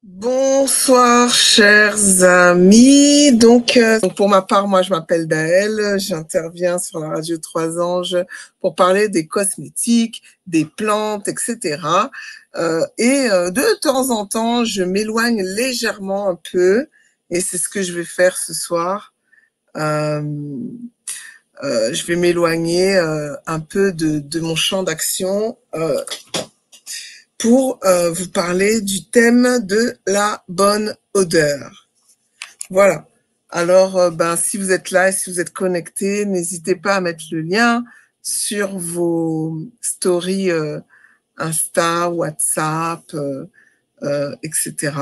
Bonsoir, chers amis. Donc, pour ma part, moi, je m'appelle Daël. J'interviens sur la radio Trois Anges pour parler des cosmétiques, des plantes, etc. De temps en temps, je m'éloigne légèrement un peu, et c'est ce que je vais faire ce soir. Euh, je vais m'éloigner un peu de mon champ d'action. Pour vous parler du thème de la bonne odeur. Voilà. Alors, si vous êtes là et si vous êtes connectés, n'hésitez pas à mettre le lien sur vos stories Insta, WhatsApp, etc.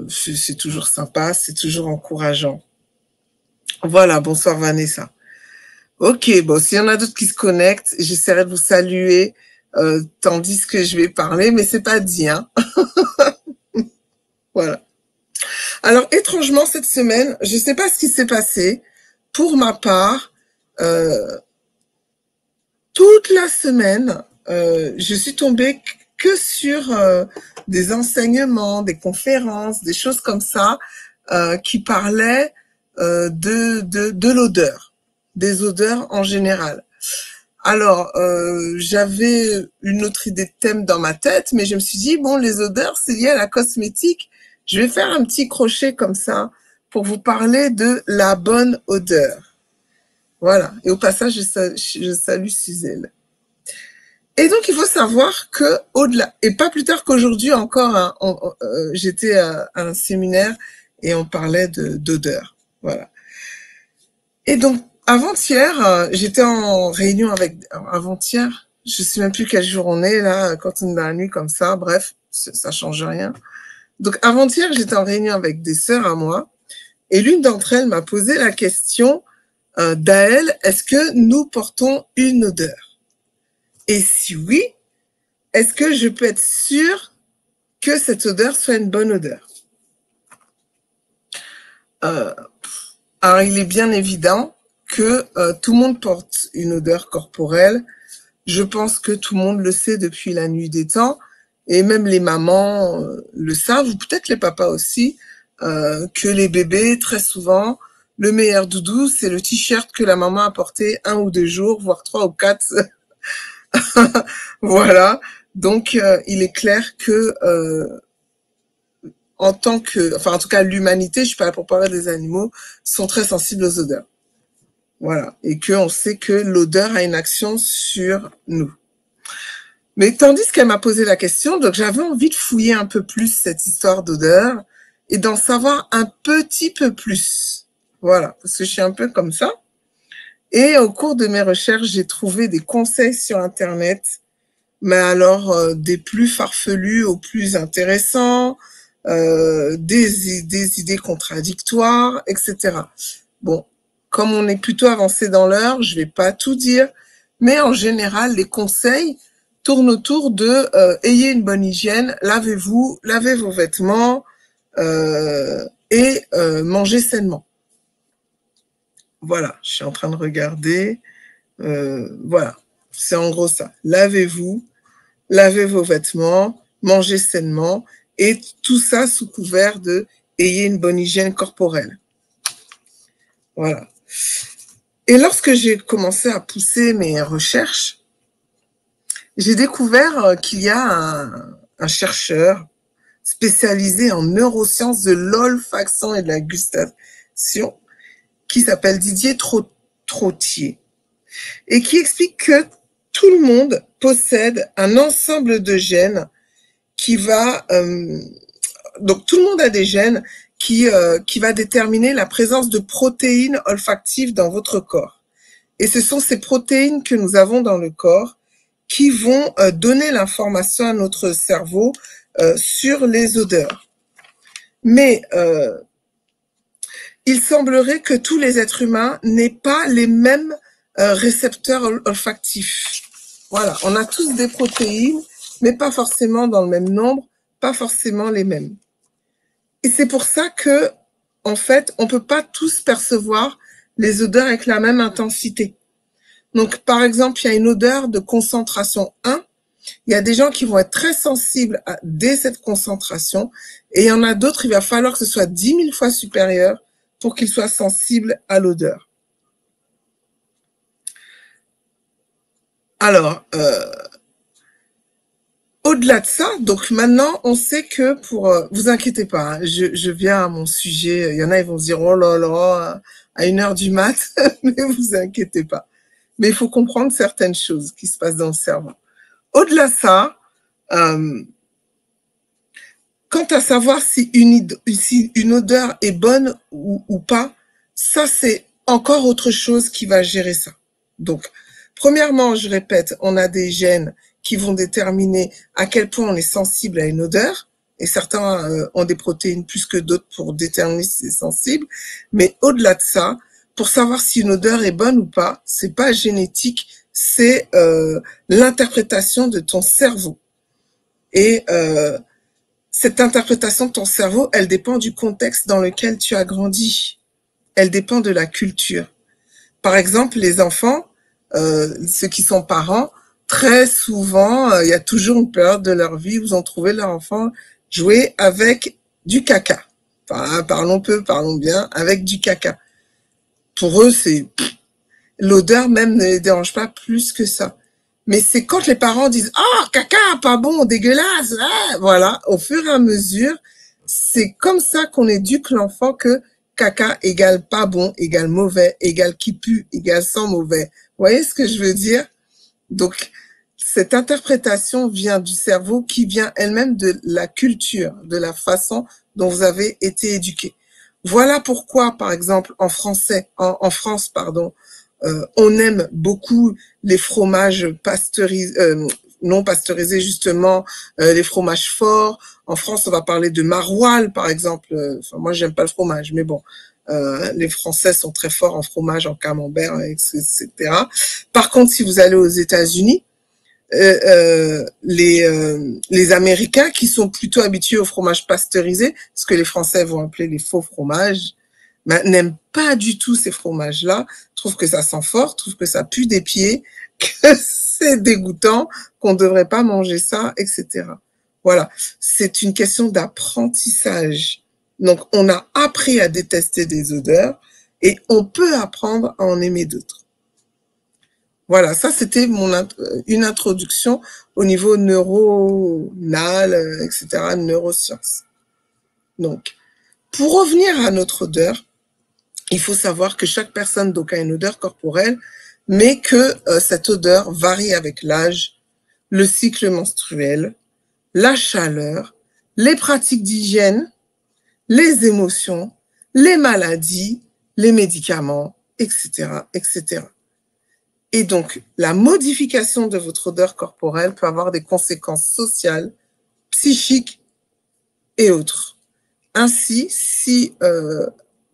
C'est toujours sympa, c'est toujours encourageant. Voilà, bonsoir Vanessa. Ok, bon, s'il y en a d'autres qui se connectent, j'essaierai de vous saluer tandis que je vais parler, mais c'est pas dit, hein. Voilà. Alors, étrangement, cette semaine, je sais pas ce qui s'est passé. Pour ma part, toute la semaine, je suis tombée que sur des enseignements, des conférences, des choses comme ça, qui parlaient de l'odeur, des odeurs en général. Alors, j'avais une autre idée de thème dans ma tête, mais je me suis dit, bon, les odeurs, c'est lié à la cosmétique. Je vais faire un petit crochet comme ça pour vous parler de la bonne odeur. Voilà. Et au passage, je salue Suzelle. Et donc, il faut savoir que au-delà, et pas plus tard qu'aujourd'hui encore, hein, j'étais à un séminaire et on parlait d'odeur. Voilà. Et donc, avant-hier, j'étais en réunion avec... Avant-hier, je sais même plus quel jour on est, là, quand on est dans la nuit comme ça. Bref, ça change rien. Donc, avant-hier, j'étais en réunion avec des sœurs à moi. Et l'une d'entre elles m'a posé la question, Daël, est-ce que nous portons une odeur? Et si oui, est-ce que je peux être sûre que cette odeur soit une bonne odeur? Alors, il est bien évident que tout le monde porte une odeur corporelle. Je pense que tout le monde le sait depuis la nuit des temps, et même les mamans le savent, ou peut-être les papas aussi, que les bébés, très souvent, le meilleur doudou, c'est le t-shirt que la maman a porté 1 ou 2 jours, voire 3 ou 4. Voilà. Donc, il est clair que en tout cas, l'humanité, je suis pas là pour parler des animaux, sont très sensibles aux odeurs. Voilà. Et qu'on sait que l'odeur a une action sur nous. Mais tandis qu'elle m'a posé la question, donc j'avais envie de fouiller un peu plus cette histoire d'odeur et d'en savoir un petit peu plus. Voilà. Parce que je suis un peu comme ça. Et au cours de mes recherches, j'ai trouvé des conseils sur Internet, mais alors des plus farfelus aux plus intéressants, des idées contradictoires, etc. Bon, comme on est plutôt avancé dans l'heure, je vais pas tout dire, mais en général, les conseils tournent autour de ayez une bonne hygiène, lavez-vous, lavez vos vêtements et mangez sainement. Voilà, je suis en train de regarder. Voilà, c'est en gros ça. Lavez-vous, lavez vos vêtements, mangez sainement, et tout ça sous couvert de ayez une bonne hygiène corporelle. Voilà. Et lorsque j'ai commencé à pousser mes recherches, j'ai découvert qu'il y a un chercheur spécialisé en neurosciences de l'olfaction et de la gustation qui s'appelle Didier Trottier et qui explique que tout le monde possède un ensemble de gènes qui va... donc tout le monde a des gènes qui va déterminer la présence de protéines olfactives dans votre corps. Et ce sont ces protéines que nous avons dans le corps qui vont donner l'information à notre cerveau sur les odeurs. Mais il semblerait que tous les êtres humains n'aient pas les mêmes récepteurs olfactifs. Voilà, on a tous des protéines, mais pas forcément dans le même nombre, pas forcément les mêmes. Et c'est pour ça que, en fait, on peut pas tous percevoir les odeurs avec la même intensité. Donc, par exemple, il y a une odeur de concentration 1 Il y a des gens qui vont être très sensibles dès cette concentration, et il y en a d'autres, il va falloir que ce soit 10 000 fois supérieur pour qu'ils soient sensibles à l'odeur. Alors, au-delà de ça, donc maintenant, on sait que pour... vous inquiétez pas, hein, je viens à mon sujet. Il y en a, ils vont se dire, oh là là, à 1h du mat, mais vous inquiétez pas. Mais il faut comprendre certaines choses qui se passent dans le cerveau. Au-delà de ça, quant à savoir si une odeur est bonne ou pas, ça, c'est encore autre chose qui va gérer ça. Donc, premièrement, je répète, on a des gènes qui vont déterminer à quel point on est sensible à une odeur, et certains ont des protéines plus que d'autres pour déterminer si c'est sensible. Mais au-delà de ça, pour savoir si une odeur est bonne ou pas, c'est pas génétique, c'est l'interprétation de ton cerveau. Et cette interprétation de ton cerveau, elle dépend du contexte dans lequel tu as grandi. Elle dépend de la culture. Par exemple, les enfants, ceux qui sont parents, très souvent, il y a toujours une période de leur vie où ils ont trouvé leur enfant jouer avec du caca. Enfin, parlons peu, parlons bien, avec du caca. Pour eux, c'est l'odeur même ne les dérange pas plus que ça. Mais c'est quand les parents disent « Ah, caca, pas bon, dégueulasse ah !» Voilà, au fur et à mesure, c'est comme ça qu'on éduque l'enfant que caca égale pas bon, égale mauvais, égale qui pue, égale sans mauvais. Vous voyez ce que je veux dire? Donc, cette interprétation vient du cerveau qui vient elle-même de la culture, de la façon dont vous avez été éduqué. Voilà pourquoi, par exemple, en France, on aime beaucoup les fromages non pasteurisés, justement, les fromages forts. En France, on va parler de maroilles, par exemple. Enfin, moi, j'aime pas le fromage, mais bon. Les Français sont très forts en fromage, en camembert, etc. Par contre, si vous allez aux États-Unis, les Américains qui sont plutôt habitués au fromage pasteurisé, ce que les Français vont appeler les faux fromages, ben, n'aiment pas du tout ces fromages-là, trouvent que ça sent fort, trouvent que ça pue des pieds, que c'est dégoûtant, qu'on ne devrait pas manger ça, etc. Voilà, c'est une question d'apprentissage. Donc, on a appris à détester des odeurs et on peut apprendre à en aimer d'autres. Voilà, ça c'était une introduction au niveau neuronal, etc., neurosciences. Donc, pour revenir à notre odeur, il faut savoir que chaque personne donc a une odeur corporelle, mais que cette odeur varie avec l'âge, le cycle menstruel, la chaleur, les pratiques d'hygiène, les émotions, les maladies, les médicaments, etc., etc. Et donc, la modification de votre odeur corporelle peut avoir des conséquences sociales, psychiques et autres. Ainsi, si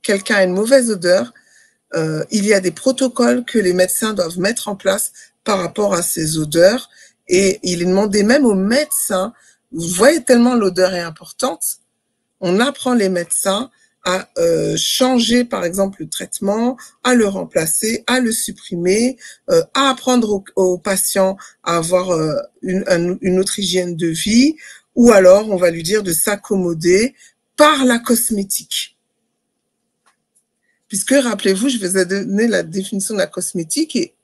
quelqu'un a une mauvaise odeur, il y a des protocoles que les médecins doivent mettre en place par rapport à ces odeurs. Et il est demandé même aux médecins, vous voyez tellement l'odeur est importante, on apprend les médecins à changer, par exemple, le traitement, à le remplacer, à le supprimer, à apprendre aux patients à avoir une autre hygiène de vie, ou alors on va lui dire de s'accommoder par la cosmétique. Puisque, rappelez-vous, je vous ai donné la définition de la cosmétique et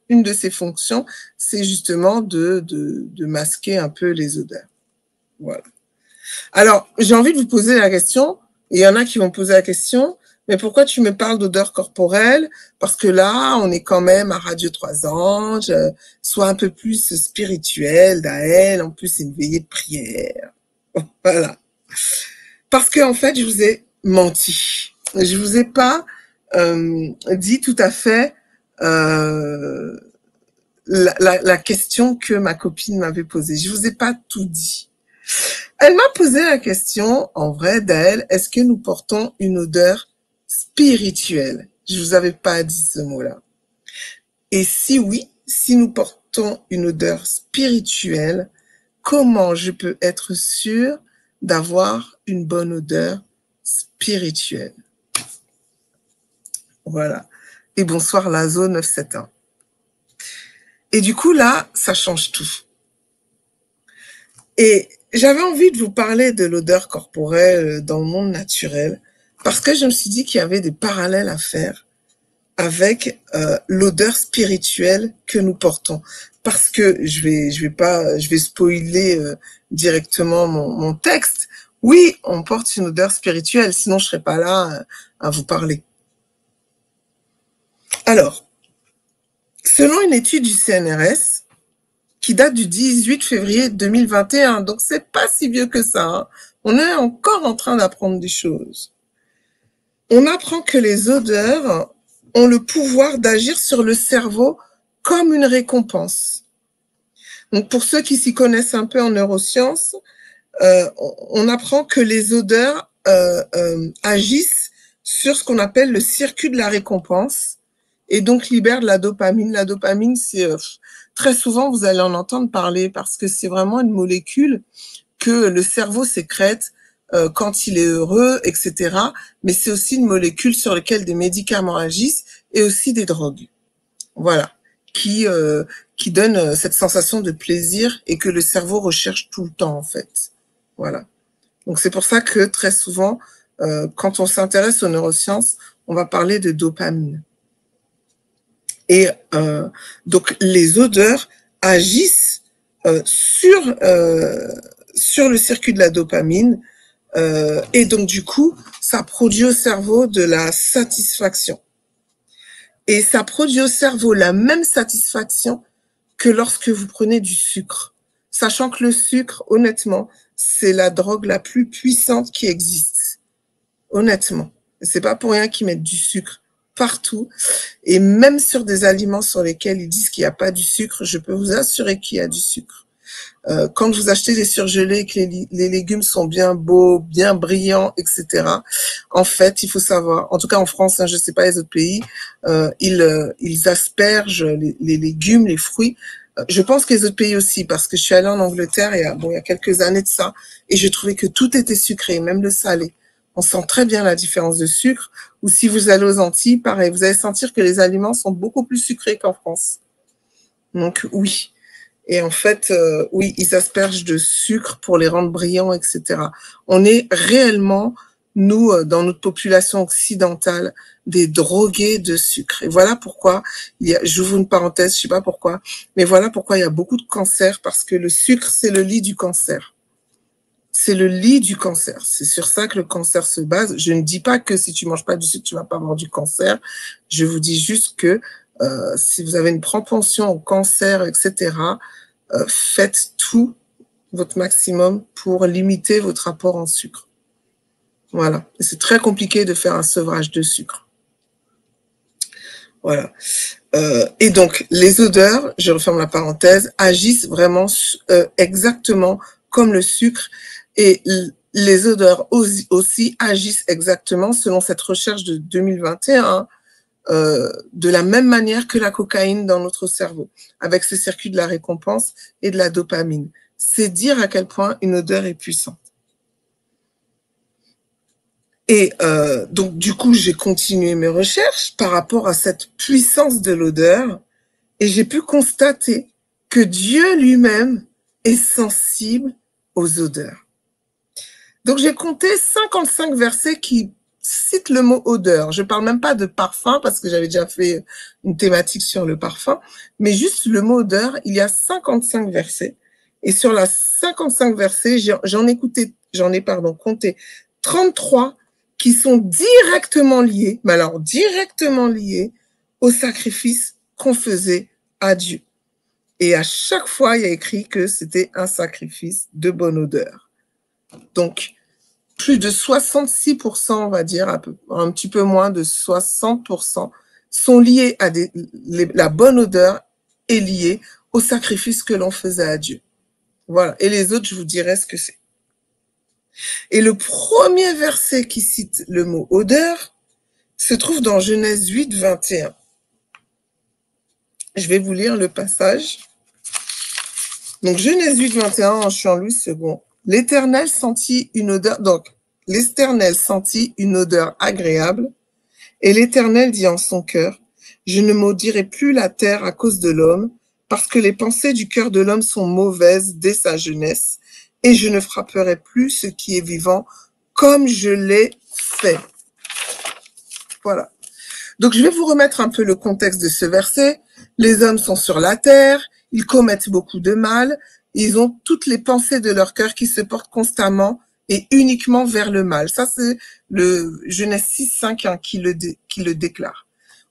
une de ses fonctions, c'est justement de masquer un peu les odeurs. Voilà. Alors, j'ai envie de vous poser la question, et il y en a qui vont poser la question, mais pourquoi tu me parles d'odeur corporelle? Parce que là, on est quand même à Radio 3 Anges, soit un peu plus spirituel, Daël, en plus c'est une veillée de prière. Voilà. Parce que en fait, je vous ai menti. Je vous ai pas dit tout à fait la question que ma copine m'avait posée. Je vous ai pas tout dit. Elle m'a posé la question, en vrai, Daël, est-ce que nous portons une odeur spirituelle? Je vous avais pas dit ce mot-là. Et si oui, si nous portons une odeur spirituelle, comment je peux être sûre d'avoir une bonne odeur spirituelle? Voilà. Et bonsoir Lazo 971. Et du coup, là, ça change tout. Et j'avais envie de vous parler de l'odeur corporelle dans le monde naturel parce que je me suis dit qu'il y avait des parallèles à faire avec l'odeur spirituelle que nous portons. Parce que je vais spoiler directement mon texte. Oui, on porte une odeur spirituelle, sinon je serais pas là à vous parler. Alors, selon une étude du CNRS, qui date du 18 février 2021, donc c'est pas si vieux que ça, hein. On est encore en train d'apprendre des choses. On apprend que les odeurs ont le pouvoir d'agir sur le cerveau comme une récompense. Donc pour ceux qui s'y connaissent un peu en neurosciences, on apprend que les odeurs agissent sur ce qu'on appelle le circuit de la récompense et donc libèrent de la dopamine. La dopamine, c'est très souvent, vous allez en entendre parler parce que c'est vraiment une molécule que le cerveau sécrète quand il est heureux, etc. Mais c'est aussi une molécule sur laquelle des médicaments agissent et aussi des drogues. Voilà, qui donne cette sensation de plaisir et que le cerveau recherche tout le temps, en fait. Voilà. Donc c'est pour ça que très souvent, quand on s'intéresse aux neurosciences, on va parler de dopamine. Et donc les odeurs agissent sur le circuit de la dopamine et donc du coup, ça produit au cerveau de la satisfaction. Et ça produit au cerveau la même satisfaction que lorsque vous prenez du sucre. Sachant que le sucre, honnêtement, c'est la drogue la plus puissante qui existe. Honnêtement. C'est pas pour rien qu'ils mettent du sucre partout. Et même sur des aliments sur lesquels ils disent qu'il n'y a pas du sucre, je peux vous assurer qu'il y a du sucre. Quand vous achetez des surgelés et que les légumes sont bien beaux, bien brillants, etc., en fait, il faut savoir, en tout cas en France, hein, je ne sais pas les autres pays, ils aspergent les légumes, les fruits. Je pense que les autres pays aussi, parce que je suis allée en Angleterre il y a quelques années de ça, et je trouvais que tout était sucré, même le salé. On sent très bien la différence de sucre. Ou si vous allez aux Antilles, pareil, vous allez sentir que les aliments sont beaucoup plus sucrés qu'en France. Donc oui. Et en fait, oui, ils aspergent de sucre pour les rendre brillants, etc. On est réellement, nous, dans notre population occidentale, des drogués de sucre. Et voilà pourquoi, j'ouvre une parenthèse, je sais pas pourquoi, mais voilà pourquoi il y a beaucoup de cancers, parce que le sucre, c'est le lit du cancer. C'est le lit du cancer. C'est sur ça que le cancer se base. Je ne dis pas que si tu manges pas du sucre, tu vas pas avoir du cancer. Je vous dis juste que si vous avez une propension au cancer, etc., faites tout votre maximum pour limiter votre apport en sucre. Voilà. Et c'est très compliqué de faire un sevrage de sucre. Voilà. Et donc, les odeurs, je referme la parenthèse, agissent vraiment exactement comme le sucre. Et les odeurs aussi agissent exactement, selon cette recherche de 2021, de la même manière que la cocaïne dans notre cerveau, avec ce circuit de la récompense et de la dopamine. C'est dire à quel point une odeur est puissante. Et donc, du coup, j'ai continué mes recherches par rapport à cette puissance de l'odeur et j'ai pu constater que Dieu lui-même est sensible aux odeurs. Donc, j'ai compté 55 versets qui citent le mot odeur. Je parle même pas de parfum parce que j'avais déjà fait une thématique sur le parfum, mais juste le mot odeur, il y a 55 versets. Et sur la 55 versets, j'en ai compté 33 qui sont directement liés, mais alors directement liés au sacrifice qu'on faisait à Dieu. Et à chaque fois, il y a écrit que c'était un sacrifice de bonne odeur. Donc, plus de 66%, on va dire, un petit peu moins de 60%, sont liés à la bonne odeur est liée au sacrifice que l'on faisait à Dieu. Voilà. Et les autres, je vous dirai ce que c'est. Et le premier verset qui cite le mot odeur se trouve dans Genèse 8, 21. Je vais vous lire le passage. Donc, Genèse 8, 21, je suis en Louis II. L'Éternel sentit une odeur, donc, l'Éternel sentit une odeur agréable, et l'Éternel dit en son cœur, je ne maudirai plus la terre à cause de l'homme, parce que les pensées du cœur de l'homme sont mauvaises dès sa jeunesse, et je ne frapperai plus ce qui est vivant comme je l'ai fait. Voilà. Donc, je vais vous remettre un peu le contexte de ce verset. Les hommes sont sur la terre, ils commettent beaucoup de mal, ils ont toutes les pensées de leur cœur qui se portent constamment et uniquement vers le mal. Ça, c'est le Genèse 6, 5 hein, qui le déclare.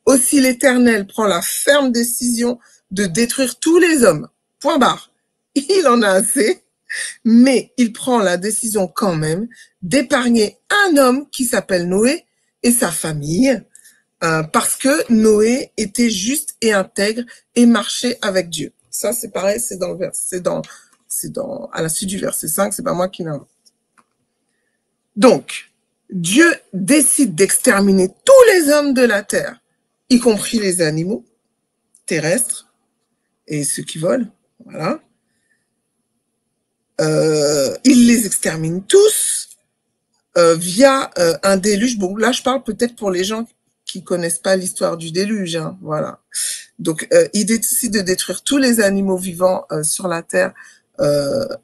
Aussi l'Éternel prend la ferme décision de détruire tous les hommes. Point barre. Il en a assez, mais il prend la décision quand même d'épargner un homme qui s'appelle Noé et sa famille, parce que Noé était juste et intègre et marchait avec Dieu. Ça, c'est pareil, c'est dans le verset, à la suite du verset 5, c'est pas moi qui l'invente. Donc, Dieu décide d'exterminer tous les hommes de la terre, y compris les animaux terrestres et ceux qui volent. Voilà. Il les extermine tous via un déluge. Bon, là, je parle peut-être pour les gens qui connaissent pas l'histoire du déluge. Hein, voilà. Donc, il décide de détruire tous les animaux vivants sur la terre,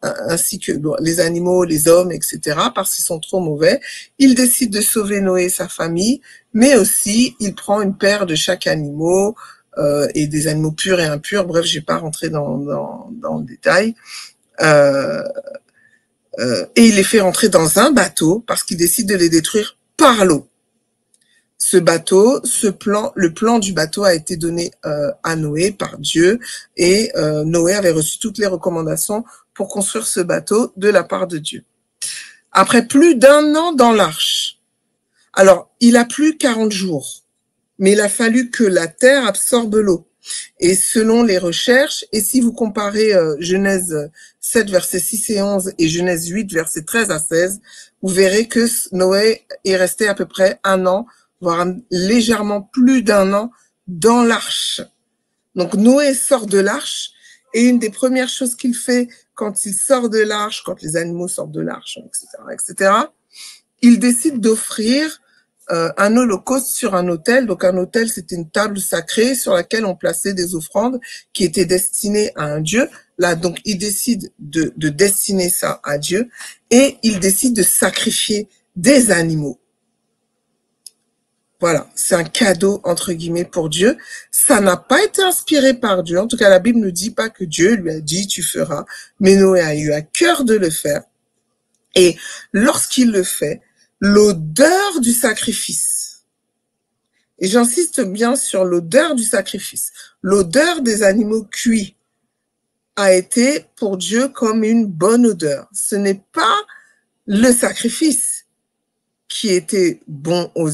ainsi que les animaux, les hommes, etc., parce qu'ils sont trop mauvais. Il décide de sauver Noé et sa famille, mais aussi, il prend une paire de chaque animal, et des animaux purs et impurs. Bref, je vais pas rentrer dans le détail. Et il les fait rentrer dans un bateau parce qu'il décide de les détruire par l'eau. Ce bateau, le plan du bateau a été donné à Noé par Dieu et Noé avait reçu toutes les recommandations pour construire ce bateau de la part de Dieu. Après plus d'1 an dans l'arche, alors il a plu 40 jours, mais il a fallu que la terre absorbe l'eau. Et selon les recherches, et si vous comparez Genèse 7, versets 6 et 11 et Genèse 8, versets 13 à 16, vous verrez que Noé est resté à peu près 1 an, voire légèrement plus d'1 an dans l'arche. Donc Noé sort de l'arche et une des premières choses qu'il fait quand il sort de l'arche, quand les animaux sortent de l'arche, etc., il décide d'offrir un holocauste sur un autel. Donc un autel, c'était une table sacrée sur laquelle on plaçait des offrandes qui étaient destinées à un dieu. Là, donc, il décide de destiner ça à Dieu et il décide de sacrifier des animaux. Voilà, c'est un cadeau, entre guillemets, pour Dieu. Ça n'a pas été inspiré par Dieu. En tout cas, la Bible ne dit pas que Dieu lui a dit « tu feras », mais Noé a eu à cœur de le faire. Et lorsqu'il le fait, l'odeur du sacrifice, et j'insiste bien sur l'odeur du sacrifice, l'odeur des animaux cuits a été pour Dieu comme une bonne odeur. Ce n'est pas le sacrifice qui était bon au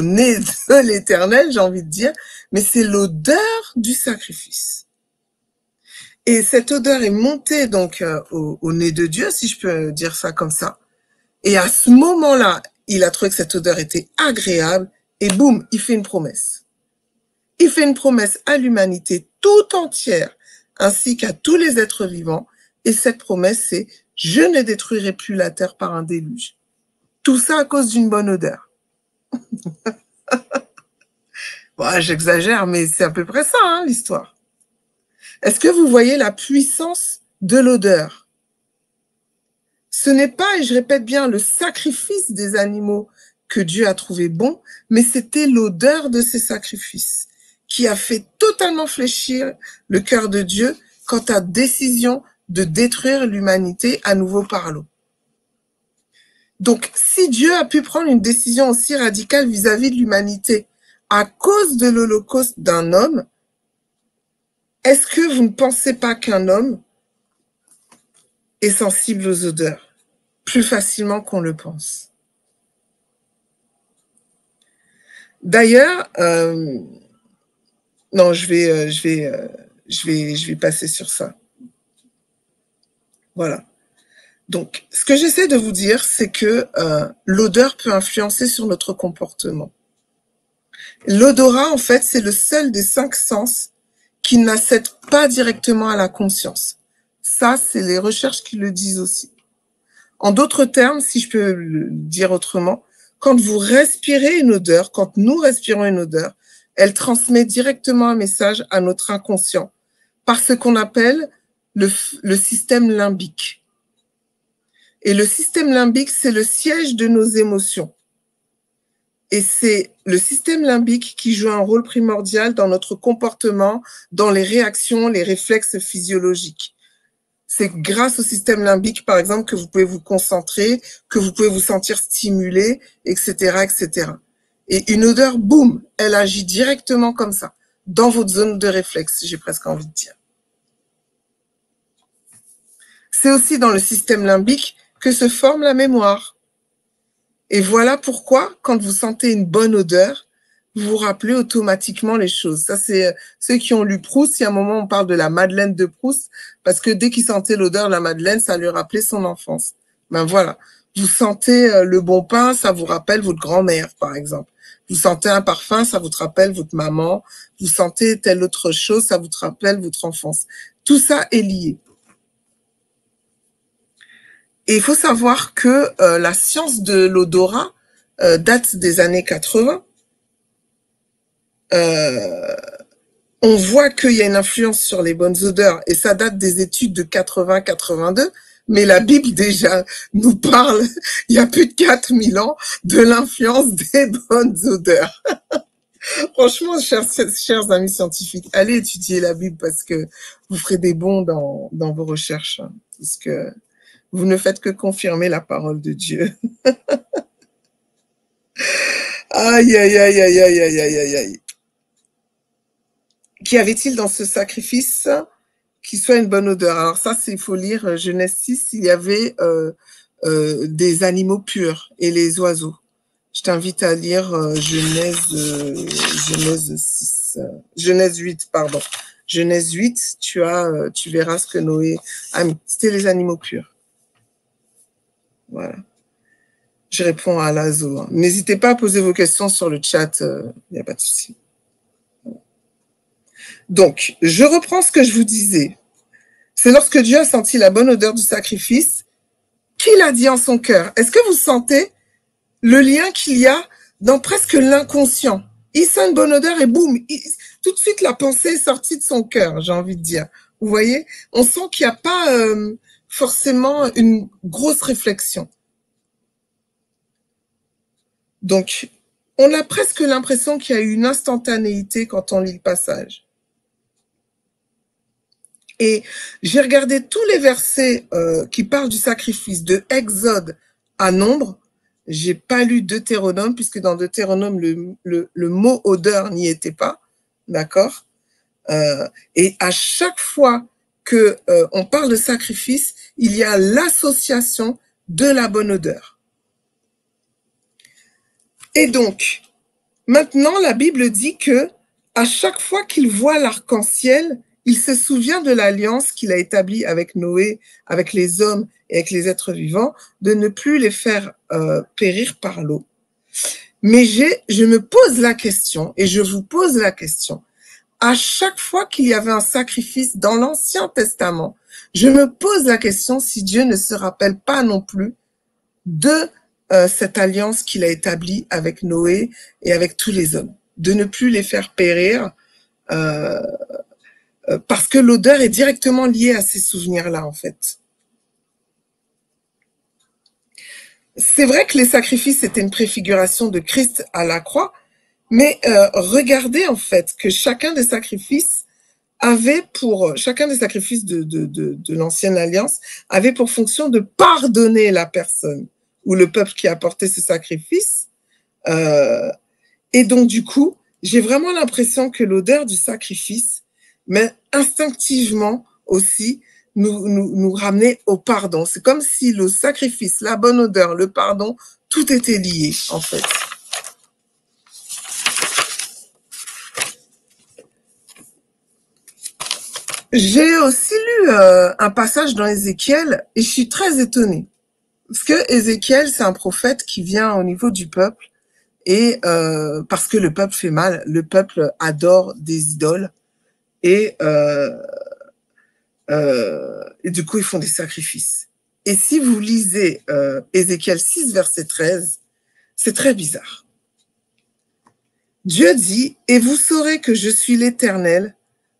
nez de l'Éternel, j'ai envie de dire, mais c'est l'odeur du sacrifice. Et cette odeur est montée donc au nez de Dieu, si je peux dire ça comme ça. Et à ce moment-là, il a trouvé que cette odeur était agréable et boum, il fait une promesse. Il fait une promesse à l'humanité tout entière, ainsi qu'à tous les êtres vivants. Et cette promesse, c'est « Je ne détruirai plus la terre par un déluge ». Tout ça à cause d'une bonne odeur. Bon, j'exagère, mais c'est à peu près ça, hein, l'histoire. Est-ce que vous voyez la puissance de l'odeur? Ce n'est pas, et je répète bien, le sacrifice des animaux que Dieu a trouvé bon, mais c'était l'odeur de ces sacrifices qui a fait totalement fléchir le cœur de Dieu quant à décision de détruire l'humanité à nouveau par l'eau. Donc, si Dieu a pu prendre une décision aussi radicale vis-à-vis de l'humanité à cause de l'holocauste d'un homme, est-ce que vous ne pensez pas qu'un homme est sensible aux odeurs plus facilement qu'on le pense? D'ailleurs, non, je vais passer sur ça. Voilà. Donc, ce que j'essaie de vous dire, c'est que l'odeur peut influencer sur notre comportement. L'odorat, en fait, c'est le seul des 5 sens qui n'accède pas directement à la conscience. Ça, c'est les recherches qui le disent aussi. En d'autres termes, si je peux le dire autrement, quand vous respirez une odeur, quand nous respirons une odeur, elle transmet directement un message à notre inconscient par ce qu'on appelle le système limbique. Et le système limbique, c'est le siège de nos émotions. Et c'est le système limbique qui joue un rôle primordial dans notre comportement, dans les réactions, les réflexes physiologiques. C'est grâce au système limbique, par exemple, que vous pouvez vous concentrer, que vous pouvez vous sentir stimulé, etc., etc. Et une odeur, boum, elle agit directement comme ça, dans votre zone de réflexe, j'ai presque envie de dire. C'est aussi dans le système limbique que se forme la mémoire. Et voilà pourquoi, quand vous sentez une bonne odeur, vous vous rappelez automatiquement les choses. Ça, c'est ceux qui ont lu Proust. Il y a un moment, on parle de la Madeleine de Proust, parce que dès qu'il sentait l'odeur de la Madeleine, ça lui rappelait son enfance. Ben voilà. Vous sentez le bon pain, ça vous rappelle votre grand-mère, par exemple. Vous sentez un parfum, ça vous rappelle votre maman. Vous sentez telle autre chose, ça vous rappelle votre enfance. Tout ça est lié. Et il faut savoir que la science de l'odorat date des années 80. On voit qu'il y a une influence sur les bonnes odeurs, et ça date des études de 80-82, mais la Bible déjà nous parle, il y a plus de 4000 ans, de l'influence des bonnes odeurs. Franchement, chers amis scientifiques, allez étudier la Bible parce que vous ferez des bons dans vos recherches, hein, parce que vous ne faites que confirmer la parole de Dieu. Aïe, aïe, aïe, aïe, aïe, aïe, aïe, aïe. Qu'y avait-il dans ce sacrifice qui soit une bonne odeur? Alors ça, il faut lire Genèse 6, il y avait des animaux purs et les oiseaux. Je t'invite à lire Genèse 6, Genèse 8, pardon. Genèse 8, tu verras ce que Noé a mis. C'était les animaux purs. Voilà. Je réponds à Lazo. Hein. N'hésitez pas à poser vos questions sur le chat, il n'y a pas de souci. Donc, je reprends ce que je vous disais. C'est lorsque Dieu a senti la bonne odeur du sacrifice qu'il a dit en son cœur. Est-ce que vous sentez le lien qu'il y a dans presque l'inconscient? Il sent une bonne odeur et boum, tout de suite la pensée est sortie de son cœur, j'ai envie de dire. Vous voyez? On sent qu'il n'y a pas forcément une grosse réflexion. Donc, on a presque l'impression qu'il y a eu une instantanéité quand on lit le passage. Et j'ai regardé tous les versets qui parlent du sacrifice, de Exode à Nombre. J'ai pas lu Deutéronome, puisque dans Deutéronome, le mot odeur n'y était pas. D'accord? Et à chaque fois que on parle de sacrifice, il y a l'association de la bonne odeur. Et donc, maintenant, la Bible dit que à chaque fois qu'il voit l'arc-en-ciel, il se souvient de l'alliance qu'il a établie avec Noé, avec les hommes et avec les êtres vivants, de ne plus les faire périr par l'eau. Mais je me pose la question, et je vous pose la question, à chaque fois qu'il y avait un sacrifice dans l'Ancien Testament, je me pose la question si Dieu ne se rappelle pas non plus de cette alliance qu'il a établie avec Noé et avec tous les hommes, de ne plus les faire périr, parce que l'odeur est directement liée à ces souvenirs-là, en fait. C'est vrai que les sacrifices étaient une préfiguration de Christ à la croix, mais regardez en fait que chacun des sacrifices de l'ancienne alliance avait pour fonction de pardonner la personne ou le peuple qui apportait ce sacrifice. Et donc du coup, j'ai vraiment l'impression que l'odeur du sacrifice, mais instinctivement aussi, nous ramenait au pardon. C'est comme si le sacrifice, la bonne odeur, le pardon, tout était lié, en fait. J'ai aussi lu un passage dans Ézéchiel et je suis très étonnée. Parce que Ézéchiel, c'est un prophète qui vient au niveau du peuple et parce que le peuple fait mal, le peuple adore des idoles et du coup, ils font des sacrifices. Et si vous lisez Ézéchiel 6, verset 13, c'est très bizarre. Dieu dit, « Et vous saurez que je suis l'Éternel,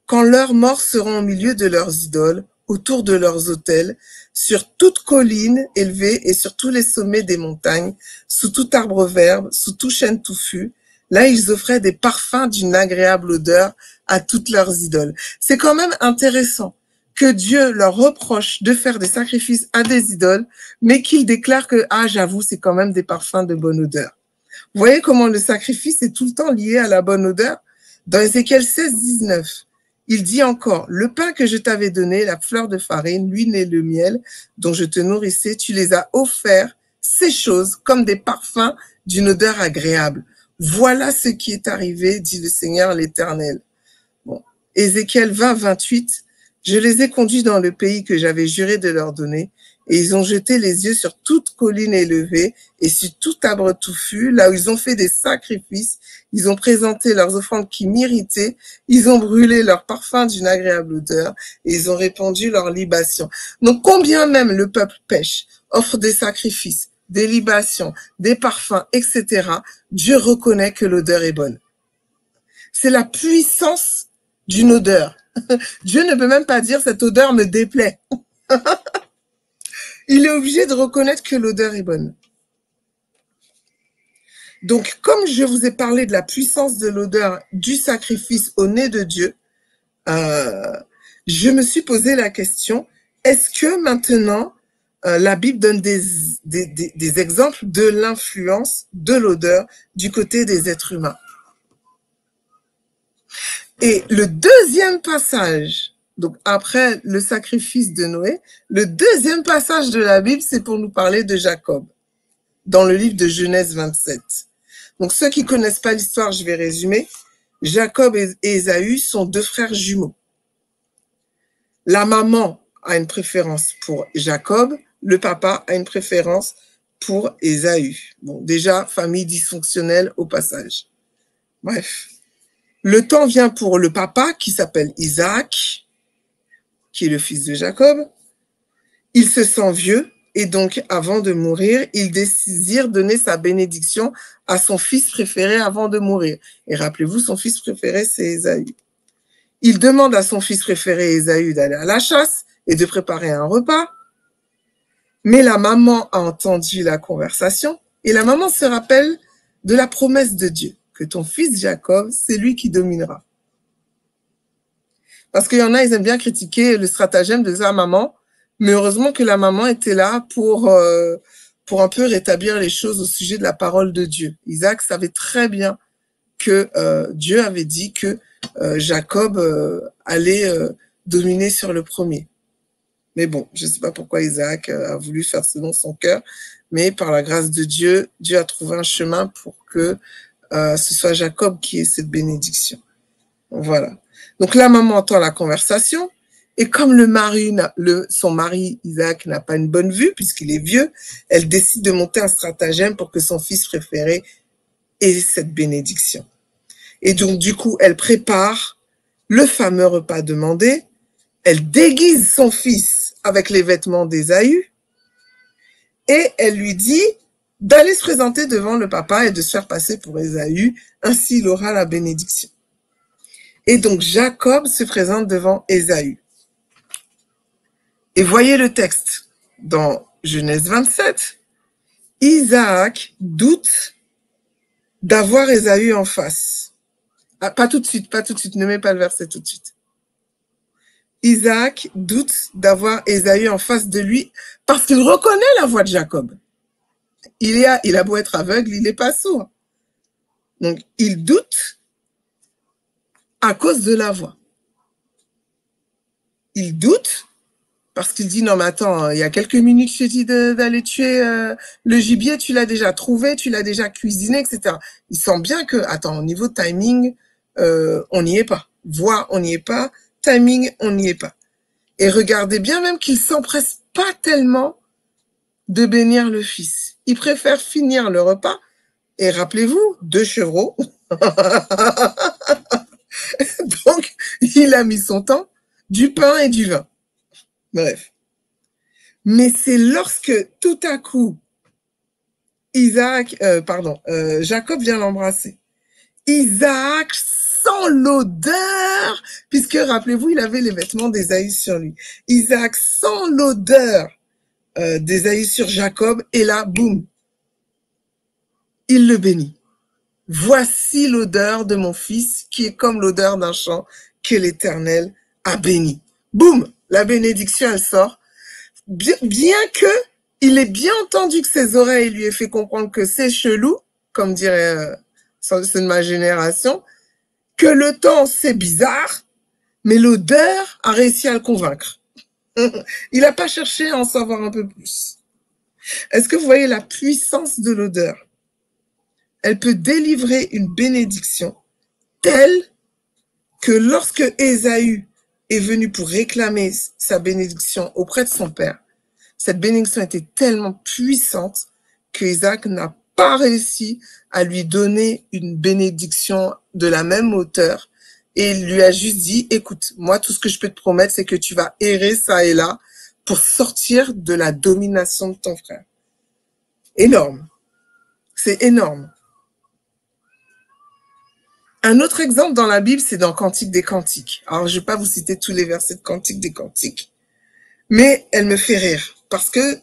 quand leurs morts seront au milieu de leurs idoles, autour de leurs autels, sur toute colline élevée et sur tous les sommets des montagnes, sous tout arbre vert, sous tout chêne touffu. Là, ils offraient des parfums d'une agréable odeur à toutes leurs idoles. C'est quand même intéressant que Dieu leur reproche de faire des sacrifices à des idoles, mais qu'il déclare que, ah, j'avoue, c'est quand même des parfums de bonne odeur. Vous voyez comment le sacrifice est tout le temps lié à la bonne odeur? Dans Ézéchiel 16, 19, il dit encore, le pain que je t'avais donné, la fleur de farine, l'huile et le miel dont je te nourrissais, tu les as offerts, ces choses, comme des parfums d'une odeur agréable. Voilà ce qui est arrivé, dit le Seigneur l'Éternel. Bon. Ézéchiel 20, 28, je les ai conduits dans le pays que j'avais juré de leur donner, et ils ont jeté les yeux sur toute colline élevée et sur tout arbre touffu, là où ils ont fait des sacrifices, ils ont présenté leurs offrandes qui m'irritaient, ils ont brûlé leurs parfums d'une agréable odeur, et ils ont répandu leurs libations. Donc combien même le peuple pêche, offre des sacrifices, des libations, des parfums, etc., Dieu reconnaît que l'odeur est bonne. C'est la puissance d'une odeur. Dieu ne peut même pas dire cette odeur me déplaît. Il est obligé de reconnaître que l'odeur est bonne. Donc, comme je vous ai parlé de la puissance de l'odeur du sacrifice au nez de Dieu, je me suis posé la question, est-ce que maintenant, la Bible donne des exemples de l'influence de l'odeur du côté des êtres humains? Et le deuxième passage, donc après le sacrifice de Noé, le deuxième passage de la Bible, c'est pour nous parler de Jacob, dans le livre de Genèse 27. Donc ceux qui connaissent pas l'histoire, je vais résumer. Jacob et Ésaü sont deux frères jumeaux. La maman a une préférence pour Jacob, le papa a une préférence pour Ésaü. Bon, déjà, famille dysfonctionnelle au passage. Bref. Le temps vient pour le papa qui s'appelle Isaac, qui est le fils de Jacob. Il se sent vieux et donc avant de mourir, il désire donner sa bénédiction à son fils préféré avant de mourir. Et rappelez-vous, son fils préféré, c'est Ésaü. Il demande à son fils préféré Ésaü d'aller à la chasse et de préparer un repas. Mais la maman a entendu la conversation et la maman se rappelle de la promesse de Dieu, que ton fils Jacob, c'est lui qui dominera. Parce qu'il y en a, ils aiment bien critiquer le stratagème de sa maman, mais heureusement que la maman était là pour un peu rétablir les choses au sujet de la parole de Dieu. Isaac savait très bien que Dieu avait dit que Jacob allait dominer sur le premier. Mais bon, je ne sais pas pourquoi Isaac a voulu faire selon son cœur, mais par la grâce de Dieu, Dieu a trouvé un chemin pour que ce soit Jacob qui ait cette bénédiction. Voilà. Donc la maman entend la conversation, et comme son mari Isaac n'a pas une bonne vue, puisqu'il est vieux, elle décide de monter un stratagème pour que son fils préféré ait cette bénédiction. Et donc du coup, elle prépare le fameux repas demandé, elle déguise son fils avec les vêtements d'Ésaü, et elle lui dit d'aller se présenter devant le papa et de se faire passer pour Ésaü, ainsi il aura la bénédiction. Et donc Jacob se présente devant Ésaü. Et voyez le texte dans Genèse 27. Isaac doute d'avoir Ésaü en face. Ah, pas tout de suite, ne mets pas le verset tout de suite. Isaac doute d'avoir Ésaü en face de lui parce qu'il reconnaît la voix de Jacob. Il a beau être aveugle, il n'est pas sourd. Donc, il doute à cause de la voix. Il doute parce qu'il dit, non mais attends, il y a quelques minutes, je t'ai dit d'aller tuer le gibier, tu l'as déjà trouvé, tu l'as déjà cuisiné, etc. Il sent bien que, attends, au niveau timing, on n'y est pas. Voix, on n'y est pas. Timing, on n'y est pas. Et regardez bien même qu'il s'empresse pas tellement de bénir le fils. Il préfère finir le repas. Et rappelez-vous, 2 chevreaux. Donc, il a mis son temps, du pain et du vin. Bref. Mais c'est lorsque, tout à coup, Jacob vient l'embrasser. Isaac sent l'odeur, puisque rappelez-vous, il avait les vêtements d'Ésaü sur lui. Isaac sent l'odeur d'Ésaü sur Jacob, et là, boum, il le bénit. Voici l'odeur de mon fils qui est comme l'odeur d'un champ que l'Éternel a béni. Boum, la bénédiction, elle sort. Bien que il ait bien entendu que ses oreilles lui aient fait comprendre que c'est chelou, comme dirait ceux de ma génération, que le temps c'est bizarre, mais l'odeur a réussi à le convaincre. Il n'a pas cherché à en savoir un peu plus. Est-ce que vous voyez la puissance de l'odeur? Elle peut délivrer une bénédiction telle que lorsque Ésaü est venu pour réclamer sa bénédiction auprès de son père, cette bénédiction était tellement puissante qu'Isaac n'a pas réussi à lui donner une bénédiction de la même hauteur, et il lui a juste dit, écoute, moi tout ce que je peux te promettre, c'est que tu vas errer ça et là pour sortir de la domination de ton frère. Énorme. C'est énorme. Un autre exemple dans la Bible, c'est dans Cantique des Cantiques. Alors, je ne vais pas vous citer tous les versets de Cantique des Cantiques, mais elle me fait rire parce que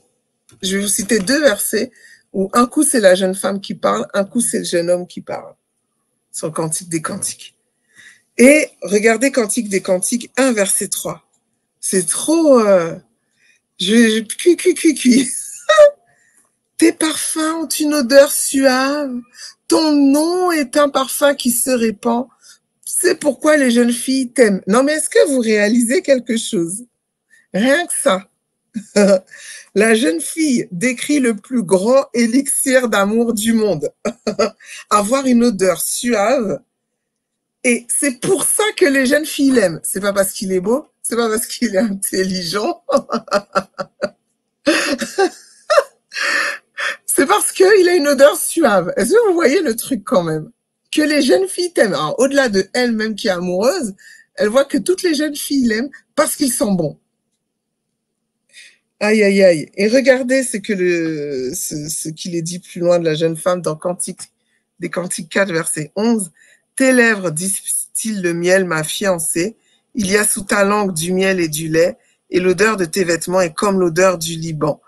je vais vous citer 2 versets où un coup c'est la jeune femme qui parle, un coup c'est le jeune homme qui parle sur Cantique des Cantiques. Et regardez Cantique des Cantiques 1, verset 3. C'est trop... Cui. Tes parfums ont une odeur suave. Ton nom est un parfum qui se répand. C'est pourquoi les jeunes filles t'aiment. Non, mais est-ce que vous réalisez quelque chose? Rien que ça. La jeune fille décrit le plus grand élixir d'amour du monde. Avoir une odeur suave. Et c'est pour ça que les jeunes filles l'aiment. C'est pas parce qu'il est beau, c'est pas parce qu'il est intelligent. C'est parce qu'il a une odeur suave. Est-ce que vous voyez le truc quand même? Que les jeunes filles t'aiment. Alors, au-delà de elle-même qui est amoureuse, elle voit que toutes les jeunes filles l'aiment parce qu'il sent bon. Aïe, aïe, aïe. Et regardez ce qu'il est dit plus loin de la jeune femme dans Cantique des Cantiques 4, verset 11. Tes lèvres distillent le miel, ma fiancée. Il y a sous ta langue du miel et du lait, et l'odeur de tes vêtements est comme l'odeur du Liban.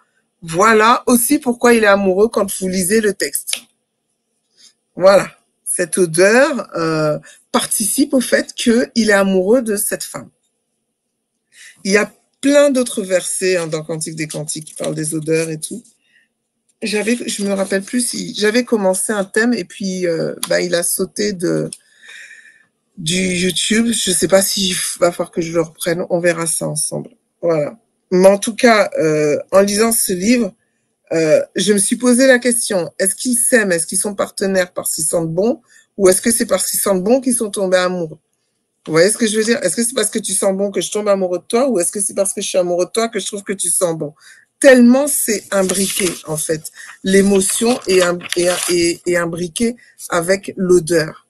Voilà aussi pourquoi il est amoureux quand vous lisez le texte. Voilà. Cette odeur participe au fait qu'il est amoureux de cette femme. Il y a plein d'autres versets dans Cantique des Cantiques qui parlent des odeurs et tout. Je me rappelle plus si j'avais commencé un thème et puis il a sauté du YouTube. Je sais pas s'il va falloir que je le reprenne. On verra ça ensemble. Voilà. Mais en tout cas, en lisant ce livre, je me suis posé la question, est-ce qu'ils s'aiment, est-ce qu'ils sont partenaires parce qu'ils sentent bon, ou est-ce que c'est parce qu'ils sentent bon qu'ils sont tombés amoureux? Vous voyez ce que je veux dire? Est-ce que c'est parce que tu sens bon que je tombe amoureux de toi, ou est-ce que c'est parce que je suis amoureux de toi que je trouve que tu sens bon? Tellement c'est imbriqué, en fait. L'émotion est imbriquée avec l'odeur.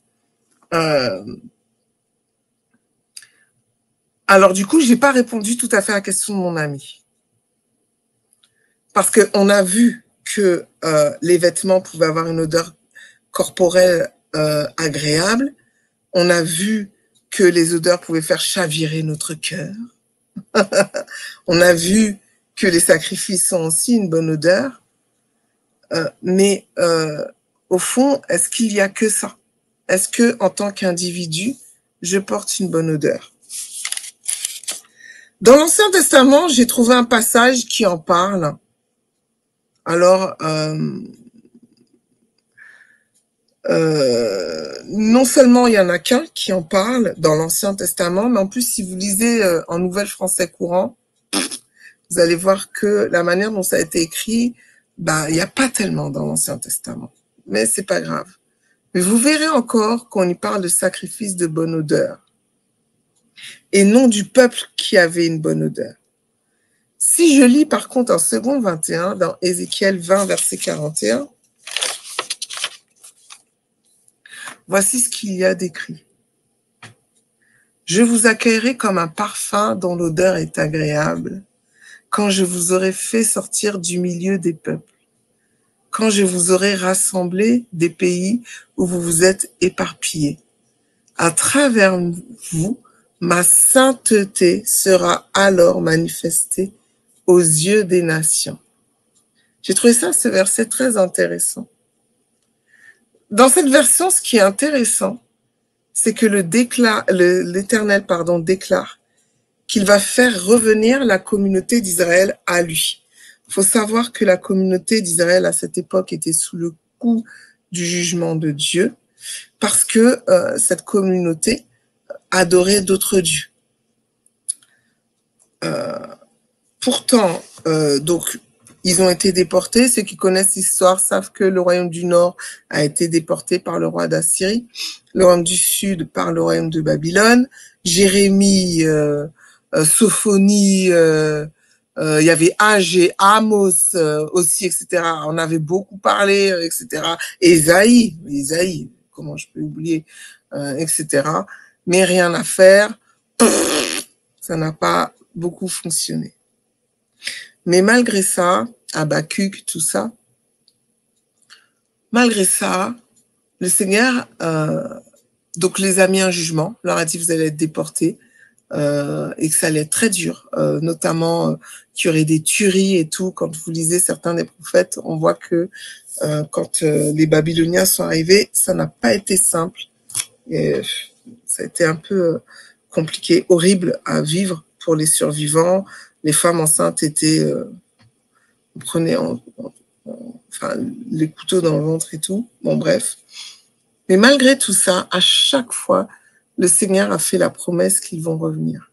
Alors, du coup, j'ai pas répondu tout à fait à la question de mon ami. Parce qu'on a vu que les vêtements pouvaient avoir une odeur corporelle agréable. On a vu que les odeurs pouvaient faire chavirer notre cœur. On a vu que les sacrifices ont aussi une bonne odeur. Mais au fond, est-ce qu'il y a que ça? Est-ce que, en tant qu'individu, je porte une bonne odeur? Dans l'Ancien Testament, j'ai trouvé un passage qui en parle. Alors, non seulement il y en a qu'un qui en parle dans l'Ancien Testament, mais en plus, si vous lisez en Nouvelle Français courant, vous allez voir que la manière dont ça a été écrit, il n'y a pas tellement dans l'Ancien Testament. Mais c'est pas grave. Mais vous verrez encore qu'on y parle de sacrifice de bonne odeur. Et non du peuple qui avait une bonne odeur. Si je lis par contre en 2 21, dans Ézéchiel 20, verset 41, voici ce qu'il y a d'écrit. Je vous accueillerai comme un parfum dont l'odeur est agréable, quand je vous aurai fait sortir du milieu des peuples, quand je vous aurai rassemblé des pays où vous vous êtes éparpillés. À travers vous, ma sainteté sera alors manifestée aux yeux des nations. J'ai trouvé ça, ce verset, très intéressant. Dans cette version, ce qui est intéressant, c'est que l'Éternel déclare qu'il va faire revenir la communauté d'Israël à lui. Il faut savoir que la communauté d'Israël, à cette époque, était sous le coup du jugement de Dieu, parce que cette communauté adorait d'autres dieux. Pourtant, donc, ils ont été déportés. Ceux qui connaissent l'histoire savent que le royaume du Nord a été déporté par le roi d'Assyrie, le royaume du Sud par le royaume de Babylone. Jérémie, Sophonie, il y avait Agé, Amos aussi, etc. On avait beaucoup parlé, etc. Ésaïe, comment je peux oublier, etc. Mais rien à faire, ça n'a pas beaucoup fonctionné. Mais malgré ça, Habakkuk, tout ça, malgré ça, le Seigneur donc les a mis en jugement, leur a dit vous allez être déportés, et que ça allait être très dur, notamment qu'il y aurait des tueries et tout. Quand vous lisez certains des prophètes, on voit que quand les Babyloniens sont arrivés, ça n'a pas été simple. Et ça a été un peu compliqué, horrible à vivre pour les survivants. Les femmes enceintes étaient... on prenait enfin, les couteaux dans le ventre et tout. Bon, bref. Mais malgré tout ça, à chaque fois, le Seigneur a fait la promesse qu'ils vont revenir.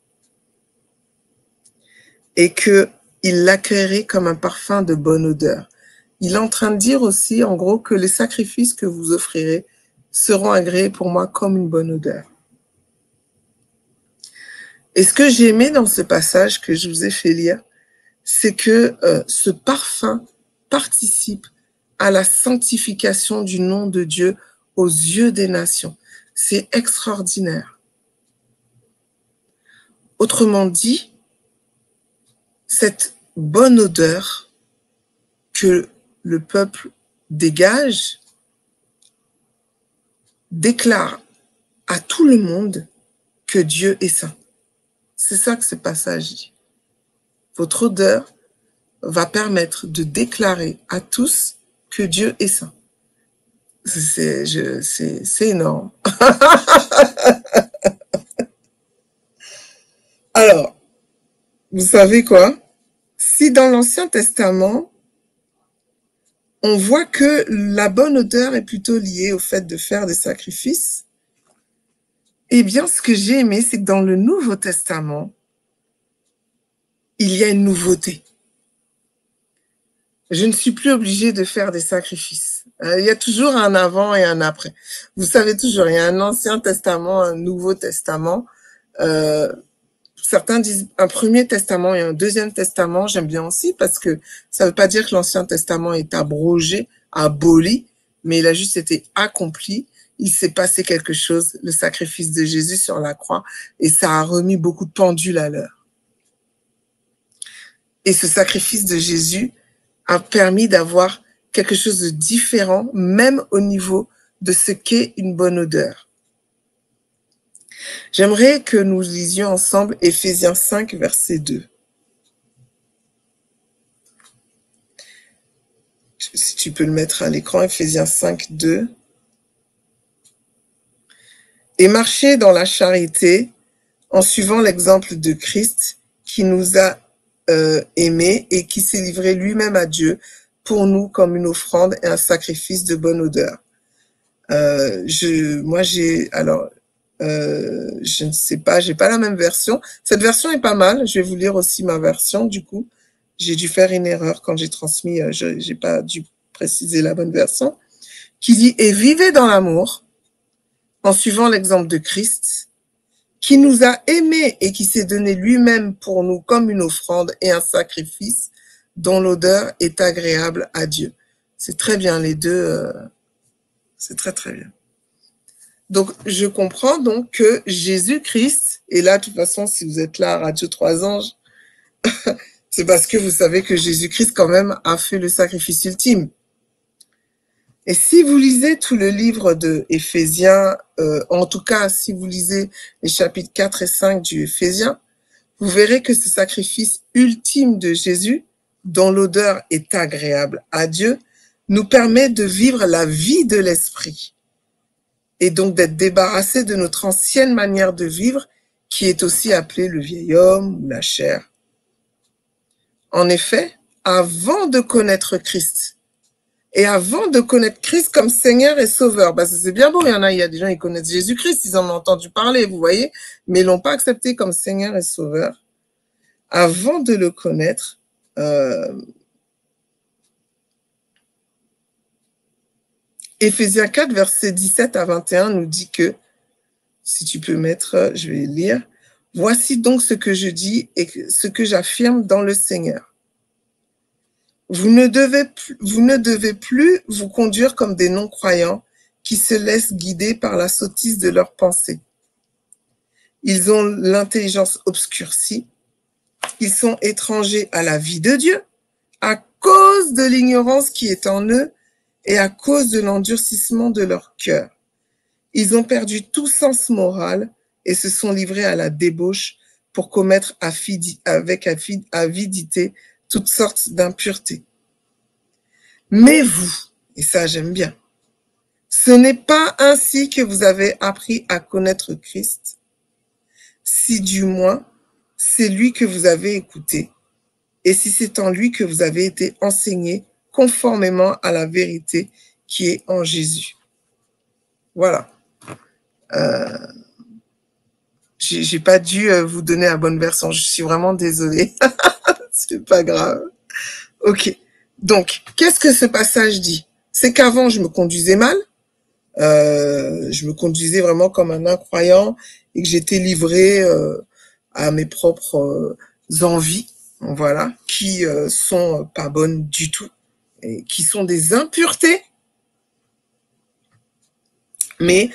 Et qu'il l'accueillerait comme un parfum de bonne odeur. Il est en train de dire aussi, en gros, que les sacrifices que vous offrirez seront agréés pour moi comme une bonne odeur. Et ce que j'ai aimé dans ce passage que je vous ai fait lire, c'est que ce parfum participe à la sanctification du nom de Dieu aux yeux des nations. C'est extraordinaire. Autrement dit, cette bonne odeur que le peuple dégage déclare à tout le monde que Dieu est saint. C'est ça que ce passage dit. Votre odeur va permettre de déclarer à tous que Dieu est saint. C'est énorme. Alors, vous savez quoi? Si dans l'Ancien Testament, on voit que la bonne odeur est plutôt liée au fait de faire des sacrifices, eh bien, ce que j'ai aimé, c'est que dans le Nouveau Testament, il y a une nouveauté. Je ne suis plus obligée de faire des sacrifices. Il y a toujours un avant et un après. Vous savez toujours, il y a un Ancien Testament, un Nouveau Testament. Certains disent un Premier Testament et un Deuxième Testament. J'aime bien aussi parce que ça ne veut pas dire que l'Ancien Testament est abrogé, aboli, mais il a juste été accompli. Il s'est passé quelque chose, le sacrifice de Jésus sur la croix, et ça a remis beaucoup de pendules à l'heure. Et ce sacrifice de Jésus a permis d'avoir quelque chose de différent, même au niveau de ce qu'est une bonne odeur. J'aimerais que nous lisions ensemble Éphésiens 5, verset 2. Si tu peux le mettre à l'écran, Éphésiens 5, 2. Et marcher dans la charité en suivant l'exemple de Christ qui nous a aimés et qui s'est livré lui-même à Dieu pour nous comme une offrande et un sacrifice de bonne odeur. Je ne sais pas, j'ai pas la même version. Cette version est pas mal. Je vais vous lire aussi ma version. Du coup, j'ai dû faire une erreur quand j'ai transmis. J'ai pas dû préciser la bonne version. Qui dit et vivez dans l'amour en suivant l'exemple de Christ, qui nous a aimés et qui s'est donné lui-même pour nous comme une offrande et un sacrifice dont l'odeur est agréable à Dieu. C'est très bien les deux. C'est très très bien. Donc, je comprends donc que Jésus-Christ, et là, de toute façon, si vous êtes là à Radio 3 Anges, c'est parce que vous savez que Jésus-Christ, quand même, a fait le sacrifice ultime. Et si vous lisez tout le livre de Éphésiens, en tout cas, si vous lisez les chapitres 4 et 5 du Éphésiens, vous verrez que ce sacrifice ultime de Jésus, dont l'odeur est agréable à Dieu, nous permet de vivre la vie de l'esprit et donc d'être débarrassé de notre ancienne manière de vivre qui est aussi appelée le vieil homme ou la chair. En effet, avant de connaître Christ, et avant de connaître Christ comme Seigneur et Sauveur, bah c'est bien beau, il y a des gens qui connaissent Jésus-Christ, ils en ont entendu parler, vous voyez, mais ils l'ont pas accepté comme Seigneur et Sauveur. Avant de le connaître, Éphésiens 4, versets 17 à 21 nous dit que, si tu peux mettre, je vais lire, « Voici donc ce que je dis et ce que j'affirme dans le Seigneur. Vous ne devez plus vous conduire comme des non-croyants qui se laissent guider par la sottise de leurs pensées. Ils ont l'intelligence obscurcie, ils sont étrangers à la vie de Dieu à cause de l'ignorance qui est en eux et à cause de l'endurcissement de leur cœur. Ils ont perdu tout sens moral et se sont livrés à la débauche pour commettre avec avidité toutes sortes d'impuretés. Mais vous, et ça j'aime bien, ce n'est pas ainsi que vous avez appris à connaître Christ, si du moins c'est lui que vous avez écouté, et si c'est en lui que vous avez été enseigné conformément à la vérité qui est en Jésus. Voilà. J'ai pas dû vous donner la bonne version, je suis vraiment désolée. C'est pas grave. Ok. Donc, qu'est-ce que ce passage dit? C'est qu'avant, je me conduisais mal. Je me conduisais vraiment comme un incroyant et que j'étais livré à mes propres envies, voilà, qui sont pas bonnes du tout et qui sont des impuretés. Mais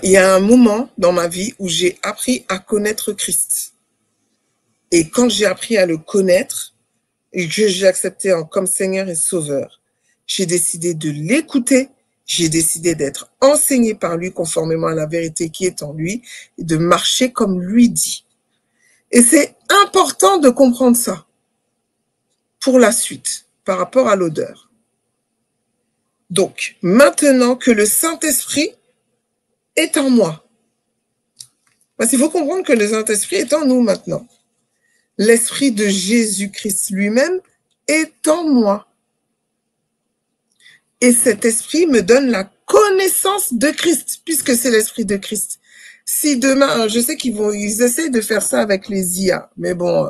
il y a un moment dans ma vie où j'ai appris à connaître Christ. Et quand j'ai appris à le connaître et que j'ai accepté comme Seigneur et Sauveur, j'ai décidé de l'écouter, j'ai décidé d'être enseigné par lui conformément à la vérité qui est en lui et de marcher comme lui dit. Et c'est important de comprendre ça pour la suite par rapport à l'odeur. Donc, maintenant que le Saint-Esprit est en moi, parce qu'il faut comprendre que le Saint-Esprit est en nous maintenant. L'Esprit de Jésus-Christ lui-même est en moi. Et cet esprit me donne la connaissance de Christ, puisque c'est l'esprit de Christ. Si demain, je sais ils essaient de faire ça avec les IA, mais bon,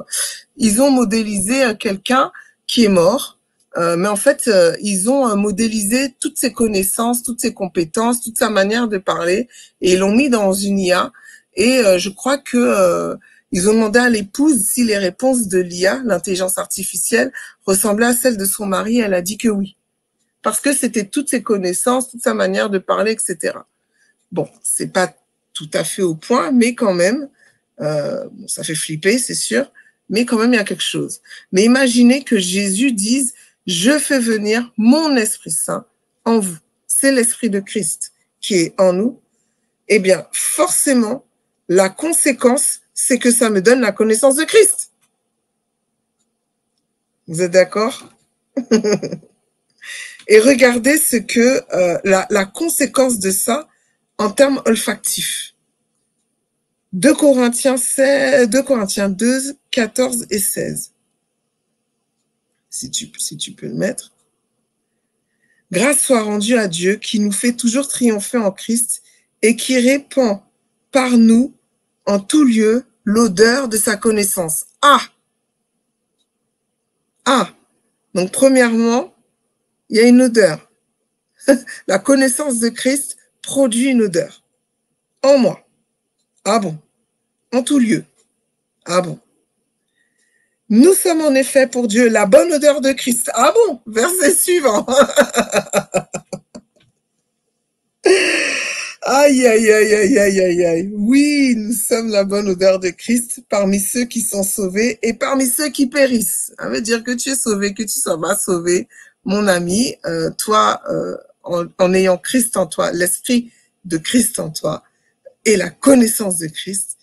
ils ont modélisé quelqu'un qui est mort, mais en fait, ils ont modélisé toutes ses connaissances, toutes ses compétences, toute sa manière de parler, et ils l'ont mis dans une IA. Et je crois que ils ont demandé à l'épouse si les réponses de l'IA, l'intelligence artificielle, ressemblaient à celles de son mari. Elle a dit que oui. Parce que c'était toutes ses connaissances, toute sa manière de parler, etc. Bon, c'est pas tout à fait au point, mais quand même, bon, ça fait flipper, c'est sûr, mais quand même, il y a quelque chose. Mais imaginez que Jésus dise, je fais venir mon Esprit Saint en vous. C'est l'Esprit de Christ qui est en nous. Eh bien, forcément, la conséquence, c'est que ça me donne la connaissance de Christ. Vous êtes d'accord? Et regardez ce que la conséquence de ça en termes olfactifs. 2 Corinthiens 2, 14 et 16. Si tu peux le mettre. Grâce soit rendue à Dieu qui nous fait toujours triompher en Christ et qui répand par nous en tout lieu l'odeur de sa connaissance. Donc premièrement, il y a une odeur. La connaissance de Christ produit une odeur. En moi. Ah bon. En tout lieu. Ah bon. Nous sommes en effet pour Dieu la bonne odeur de Christ. Ah bon. Verset suivant. Aïe, aïe, aïe, aïe, aïe, aïe, aïe. Oui, nous sommes la bonne odeur de Christ parmi ceux qui sont sauvés et parmi ceux qui périssent. Ça veut dire que tu es sauvé, que tu sois pas sauvé. Mon ami, toi, en ayant Christ en toi, l'esprit de Christ en toi et la connaissance de Christ,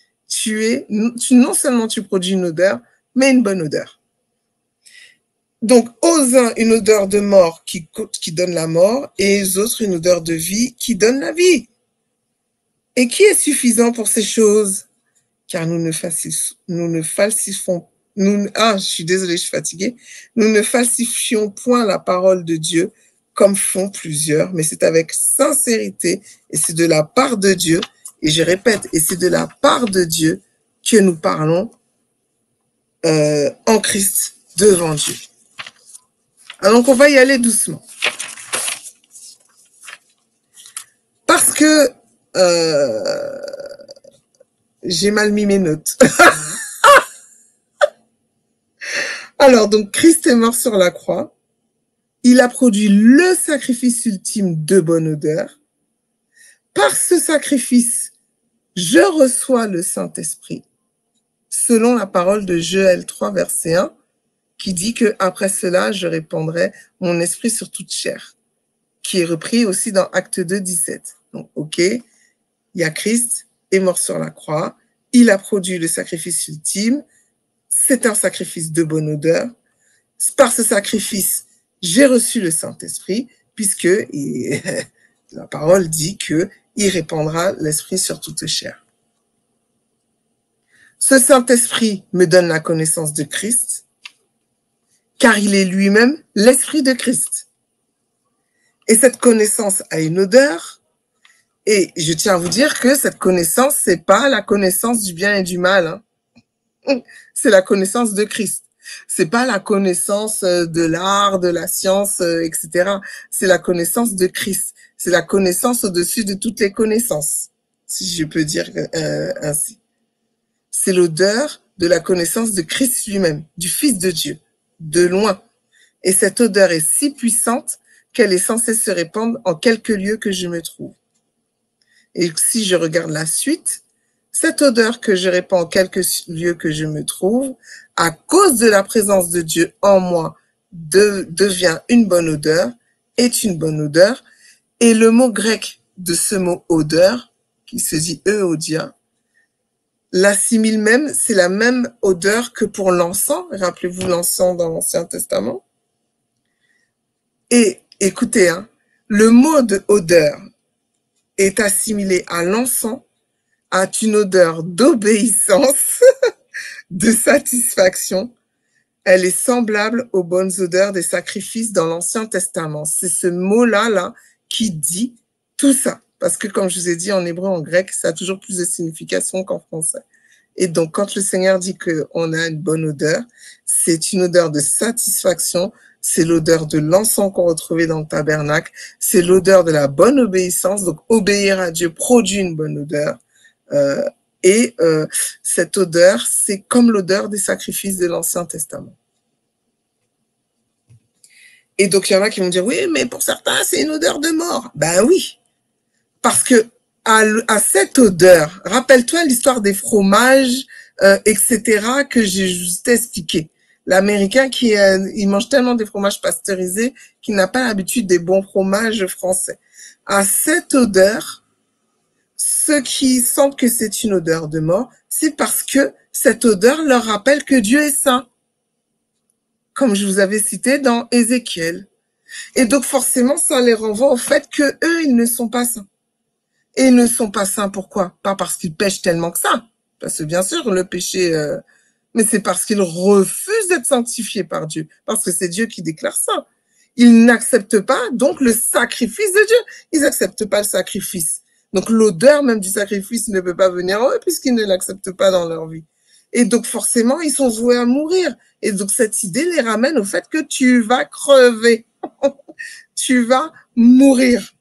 non seulement tu produis une odeur, mais une bonne odeur. Donc, aux uns, une odeur de mort qui donne la mort, et aux autres, une odeur de vie qui donne la vie. Et qui est suffisant pour ces choses? Car nous ne falsifions, je suis désolée, je suis fatiguée. Nous ne falsifions point la parole de Dieu comme font plusieurs, mais c'est avec sincérité et c'est de la part de Dieu. Et je répète, et c'est de la part de Dieu que nous parlons en Christ devant Dieu. Alors, donc, on va y aller doucement. Parce que j'ai mal mis mes notes. Alors, donc, Christ est mort sur la croix. Il a produit le sacrifice ultime de bonne odeur. Par ce sacrifice, je reçois le Saint-Esprit, selon la parole de Joël 3, verset 1, qui dit que après cela, je répandrai mon esprit sur toute chair, qui est repris aussi dans Acte 2, 17. Donc, ok, il y a Christ, est mort sur la croix, il a produit le sacrifice ultime, c'est un sacrifice de bonne odeur. Par ce sacrifice, j'ai reçu le Saint-Esprit, puisque la parole dit que il répandra l'esprit sur toute chair. Ce Saint-Esprit me donne la connaissance de Christ, car il est lui-même l'Esprit de Christ. Et cette connaissance a une odeur, et je tiens à vous dire que cette connaissance, c'est pas la connaissance du bien et du mal, hein. C'est la connaissance de Christ. C'est pas la connaissance de l'art, de la science, etc. C'est la connaissance de Christ. C'est la connaissance au-dessus de toutes les connaissances, si je peux dire ainsi. C'est l'odeur de la connaissance de Christ lui-même, du Fils de Dieu, de loin. Et cette odeur est si puissante qu'elle est censée se répandre en quelques lieux que je me trouve. Et si je regarde la suite, cette odeur que je répands en quelques lieux que je me trouve, à cause de la présence de Dieu en moi, devient une bonne odeur, est une bonne odeur. Et le mot grec de ce mot odeur, qui se dit euodia, l'assimile même, c'est la même odeur que pour l'encens. Rappelez-vous l'encens dans l'Ancien Testament. Et écoutez, hein, le mot de odeur est assimilé à l'encens, a une odeur d'obéissance, de satisfaction. Elle est semblable aux bonnes odeurs des sacrifices dans l'Ancien Testament. C'est ce mot-là qui dit tout ça. Parce que comme je vous ai dit, en hébreu, en grec, ça a toujours plus de signification qu'en français. Et donc, quand le Seigneur dit qu'on a une bonne odeur, c'est une odeur de satisfaction, c'est l'odeur de l'encens qu'on retrouvait dans le tabernacle, c'est l'odeur de la bonne obéissance. Donc, obéir à Dieu produit une bonne odeur. Cette odeur, c'est comme l'odeur des sacrifices de l'Ancien Testament. Et donc, il y en a qui vont dire, oui, mais pour certains, c'est une odeur de mort. Ben oui, parce que à cette odeur, rappelle-toi l'histoire des fromages, etc., que j'ai juste expliqué. L'Américain il mange tellement des fromages pasteurisés qu'il n'a pas l'habitude des bons fromages français. À cette odeur, ceux qui sentent que c'est une odeur de mort, c'est parce que cette odeur leur rappelle que Dieu est saint, comme je vous avais cité dans Ézéchiel. Et donc forcément, ça les renvoie au fait que eux, ils ne sont pas saints. Et ils ne sont pas saints, pourquoi? Pas parce qu'ils pêchent tellement que ça, parce que bien sûr, le péché, mais c'est parce qu'ils refusent d'être sanctifiés par Dieu, parce que c'est Dieu qui déclare ça. Ils n'acceptent pas donc le sacrifice de Dieu. Ils n'acceptent pas le sacrifice. Donc l'odeur même du sacrifice ne peut pas venir en eux puisqu'ils ne l'acceptent pas dans leur vie. Et donc forcément, ils sont voués à mourir. Et donc cette idée les ramène au fait que tu vas crever. Tu vas mourir.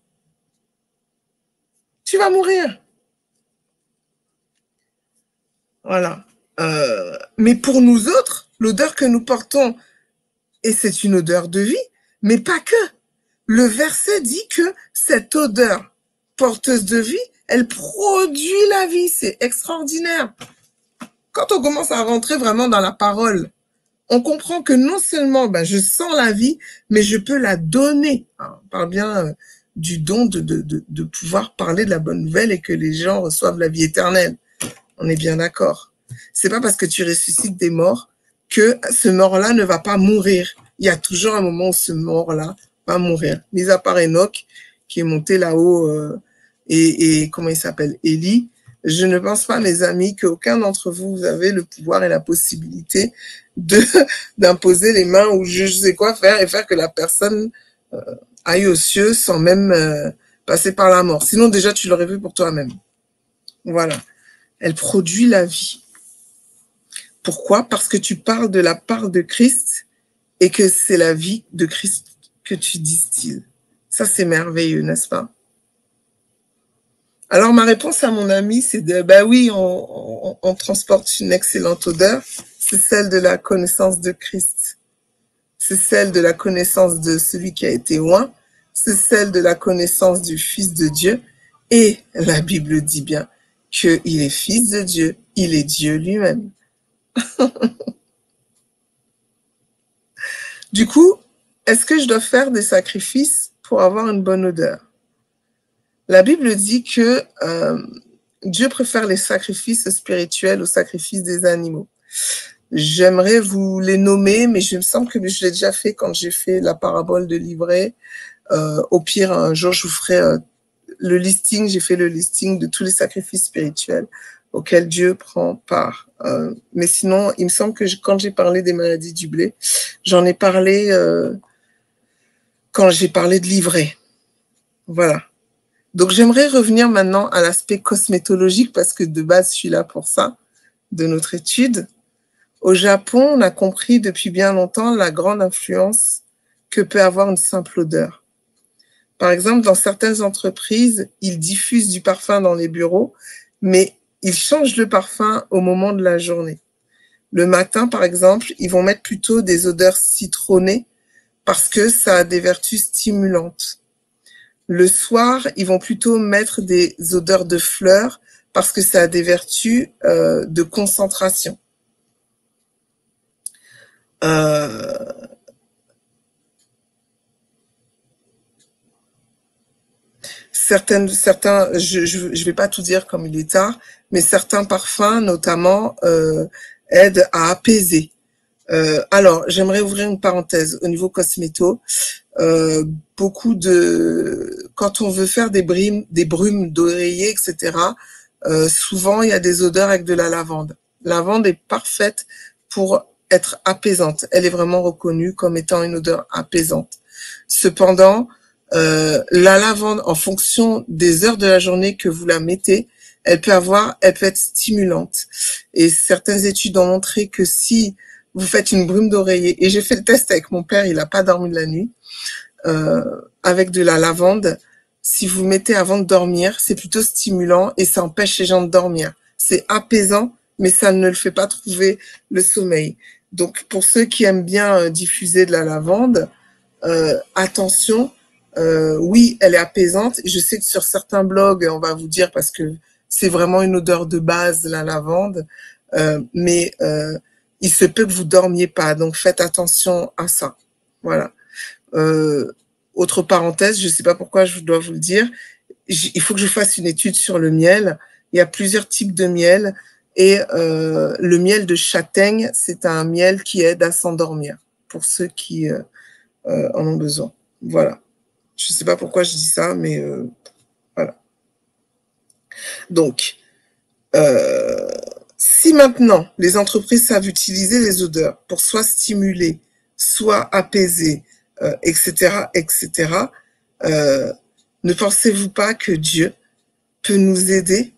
Tu vas mourir. Voilà. Mais pour nous autres, l'odeur que nous portons, et c'est une odeur de vie, mais pas que. Le verset dit que cette odeur porteuse de vie, elle produit la vie. C'est extraordinaire. Quand on commence à rentrer vraiment dans la parole, on comprend que non seulement je sens la vie, mais je peux la donner. On parle bien du don de pouvoir parler de la bonne nouvelle et que les gens reçoivent la vie éternelle. On est bien d'accord. C'est pas parce que tu ressuscites des morts que ce mort-là ne va pas mourir. Il y a toujours un moment où ce mort-là va mourir. Mis à part Enoch, qui est monté là-haut, et comment il s'appelle, Élie. Je ne pense pas, mes amis, qu'aucun d'entre vous, vous avez le pouvoir et la possibilité d'imposer les mains ou je sais quoi faire et faire que la personne aille aux cieux sans même passer par la mort. Sinon, déjà, tu l'aurais vu pour toi-même. Voilà. Elle produit la vie. Pourquoi? Parce que tu parles de la part de Christ et que c'est la vie de Christ que tu distilles. Ça, c'est merveilleux, n'est-ce pas? Alors, ma réponse à mon ami, c'est de, bah oui, on transporte une excellente odeur. C'est celle de la connaissance de Christ. C'est celle de la connaissance de celui qui a été oint. C'est celle de la connaissance du Fils de Dieu. Et la Bible dit bien qu'il est Fils de Dieu. Il est Dieu lui-même. Du coup, est-ce que je dois faire des sacrifices pour avoir une bonne odeur? La Bible dit que Dieu préfère les sacrifices spirituels aux sacrifices des animaux. J'aimerais vous les nommer, mais je me semble que je l'ai déjà fait quand j'ai fait la parabole de l'ivraie. Au pire, un jour, je vous ferai le listing. J'ai fait le listing de tous les sacrifices spirituels auxquels Dieu prend part. Mais sinon, il me semble que quand j'ai parlé des maladies du blé, j'en ai parlé quand j'ai parlé de l'ivraie. Voilà. Donc, j'aimerais revenir maintenant à l'aspect cosmétologique parce que de base, je suis là pour ça, de notre étude. Au Japon, on a compris depuis bien longtemps la grande influence que peut avoir une simple odeur. Par exemple, dans certaines entreprises, ils diffusent du parfum dans les bureaux, mais ils changent le parfum au moment de la journée. Le matin, par exemple, ils vont mettre plutôt des odeurs citronnées parce que ça a des vertus stimulantes. Le soir, ils vont plutôt mettre des odeurs de fleurs parce que ça a des vertus de concentration. Certains, je vais pas tout dire comme il est tard, mais certains parfums, notamment, aident à apaiser. Alors, j'aimerais ouvrir une parenthèse au niveau cosméto. Quand on veut faire des brumes d'oreiller, etc., souvent il y a des odeurs avec de la lavande. La lavande est parfaite pour être apaisante. Elle est vraiment reconnue comme étant une odeur apaisante. Cependant, la lavande, en fonction des heures de la journée que vous la mettez, elle peut être stimulante. Et certaines études ont montré que si vous faites une brume d'oreiller, et j'ai fait le test avec mon père, il n'a pas dormi de la nuit, avec de la lavande, si vous mettez avant de dormir, c'est plutôt stimulant et ça empêche les gens de dormir. C'est apaisant, mais ça ne le fait pas trouver le sommeil. Donc, pour ceux qui aiment bien diffuser de la lavande, attention, oui, elle est apaisante. Je sais que sur certains blogs, on va vous dire, parce que c'est vraiment une odeur de base, la lavande, mais il se peut que vous dormiez pas, donc faites attention à ça. Voilà. Autre parenthèse, je sais pas pourquoi je dois vous le dire, il faut que je fasse une étude sur le miel. Il y a plusieurs types de miel et le miel de châtaigne, c'est un miel qui aide à s'endormir pour ceux qui en ont besoin. Voilà. Je sais pas pourquoi je dis ça, mais voilà. Donc, si maintenant les entreprises savent utiliser les odeurs pour soit stimuler, soit apaiser, etc., etc., ne pensez-vous pas que Dieu peut nous aider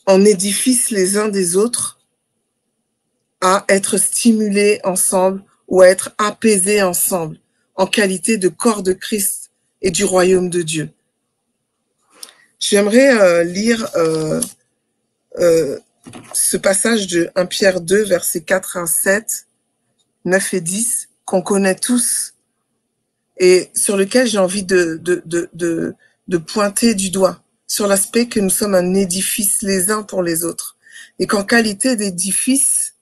en édifice les uns des autres à être stimulés ensemble ou à être apaisés ensemble en qualité de corps de Christ et du royaume de Dieu? J'aimerais lire ce passage de 1 Pierre 2, versets 4 à 7, 9 et 10, qu'on connaît tous et sur lequel j'ai envie de pointer du doigt, sur l'aspect que nous sommes un édifice les uns pour les autres et qu'en qualité d'édifice,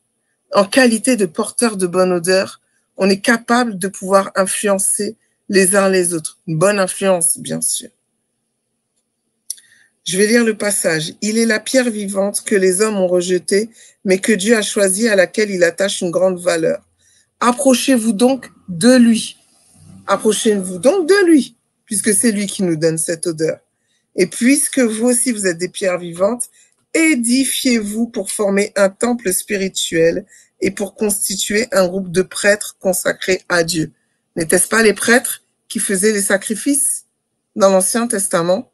en qualité de porteur de bonne odeur, on est capable de pouvoir influencer les uns les autres. Une bonne influence, bien sûr. Je vais lire le passage. Il est la pierre vivante que les hommes ont rejetée, mais que Dieu a choisie, à laquelle il attache une grande valeur. Approchez-vous donc de lui. Approchez-vous donc de lui, puisque c'est lui qui nous donne cette odeur. Et puisque vous aussi vous êtes des pierres vivantes, édifiez-vous pour former un temple spirituel et pour constituer un groupe de prêtres consacrés à Dieu. N'était-ce pas les prêtres qui faisaient les sacrifices dans l'Ancien Testament?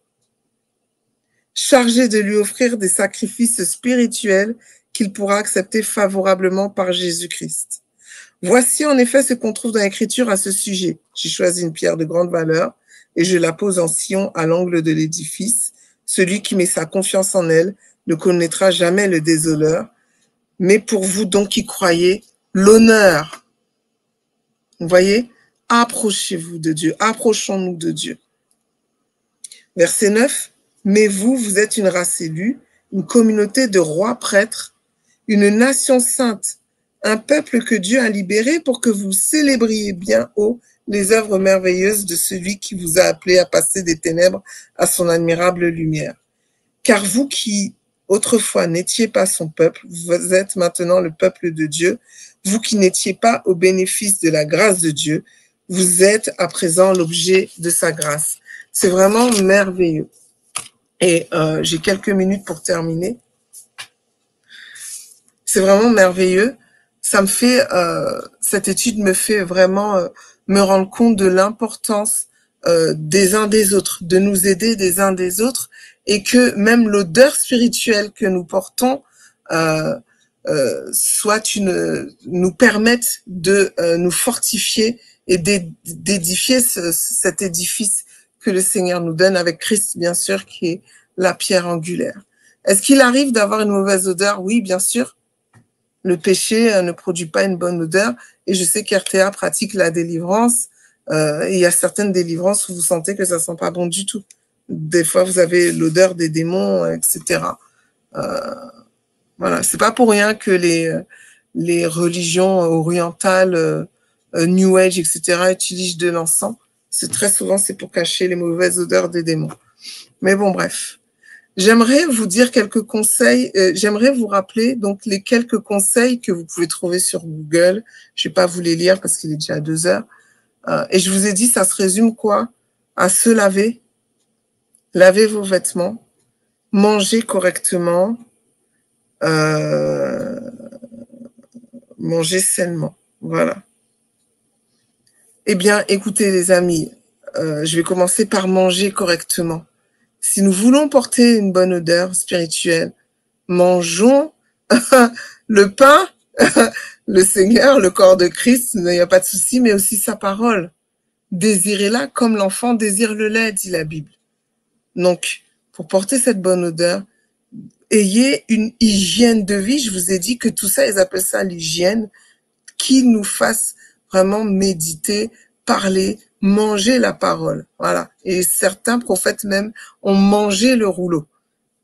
Chargés de lui offrir des sacrifices spirituels qu'il pourra accepter favorablement par Jésus-Christ. Voici en effet ce qu'on trouve dans l'Écriture à ce sujet. J'ai choisi une pierre de grande valeur et je la pose en sillon à l'angle de l'édifice. Celui qui met sa confiance en elle ne connaîtra jamais le déshonneur. Mais pour vous donc qui croyez, l'honneur. Vous voyez? Approchez-vous de Dieu. Approchons-nous de Dieu. Verset 9. Mais vous, vous êtes une race élue, une communauté de rois prêtres, une nation sainte, un peuple que Dieu a libéré pour que vous célébriez bien haut les œuvres merveilleuses de celui qui vous a appelé à passer des ténèbres à son admirable lumière. Car vous qui autrefois n'étiez pas son peuple, vous êtes maintenant le peuple de Dieu. Vous qui n'étiez pas au bénéfice de la grâce de Dieu, vous êtes à présent l'objet de sa grâce. C'est vraiment merveilleux. Et j'ai quelques minutes pour terminer. C'est vraiment merveilleux. Ça me fait, cette étude me fait vraiment me rendre compte de l'importance des uns des autres, de nous aider des uns des autres, et que même l'odeur spirituelle que nous portons nous permette de nous fortifier et d'édifier cet édifice que le Seigneur nous donne avec Christ, bien sûr, qui est la pierre angulaire. Est-ce qu'il arrive d'avoir une mauvaise odeur? Oui, bien sûr. Le péché ne produit pas une bonne odeur. Et je sais qu'RTA pratique la délivrance. Il y a certaines délivrances où vous sentez que ça sent pas bon du tout. Des fois, vous avez l'odeur des démons, etc. Voilà, c'est pas pour rien que les religions orientales, New Age, etc., utilisent de l'encens. C'est très souvent, c'est pour cacher les mauvaises odeurs des démons. Mais bon, bref. J'aimerais vous dire quelques conseils. J'aimerais vous rappeler donc les quelques conseils que vous pouvez trouver sur Google. Je vais pas vous les lire parce qu'il est déjà 2 heures. Et je vous ai dit, ça se résume quoi? À se laver, laver vos vêtements, manger correctement, manger sainement. Voilà. Eh bien, écoutez les amis, je vais commencer par manger correctement. Si nous voulons porter une bonne odeur spirituelle, mangeons le pain, le Seigneur, le corps de Christ, il n'y a pas de souci, mais aussi sa parole. Désirez-la comme l'enfant désire le lait, dit la Bible. Donc, pour porter cette bonne odeur, ayez une hygiène de vie. Je vous ai dit que tout ça, ils appellent ça l'hygiène, qui nous fasse vraiment méditer, parler, manger la parole. Voilà. Et certains prophètes même ont mangé le rouleau.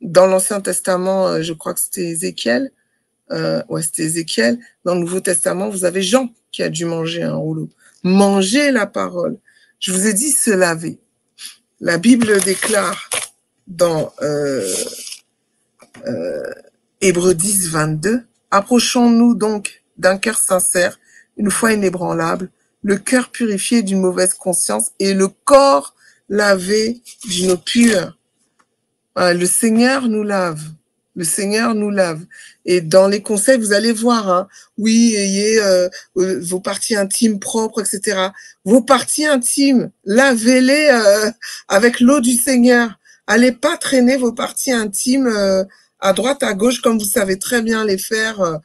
Dans l'Ancien Testament, je crois que c'était Ézéchiel. Ouais, c'était Ézéchiel. Dans le Nouveau Testament, vous avez Jean qui a dû manger un rouleau. Manger la parole. Je vous ai dit se laver. La Bible déclare dans Hébreux 10, 22, « Approchons-nous donc d'un cœur sincère, une foi inébranlable, le cœur purifié d'une mauvaise conscience et le corps lavé d'une eau pure. » Le Seigneur nous lave. Le Seigneur nous lave. Et dans les conseils, vous allez voir, hein, oui, ayez vos parties intimes propres, etc. Vos parties intimes, lavez-les avec l'eau du Seigneur. Allez pas traîner vos parties intimes à droite, à gauche, comme vous savez très bien les faire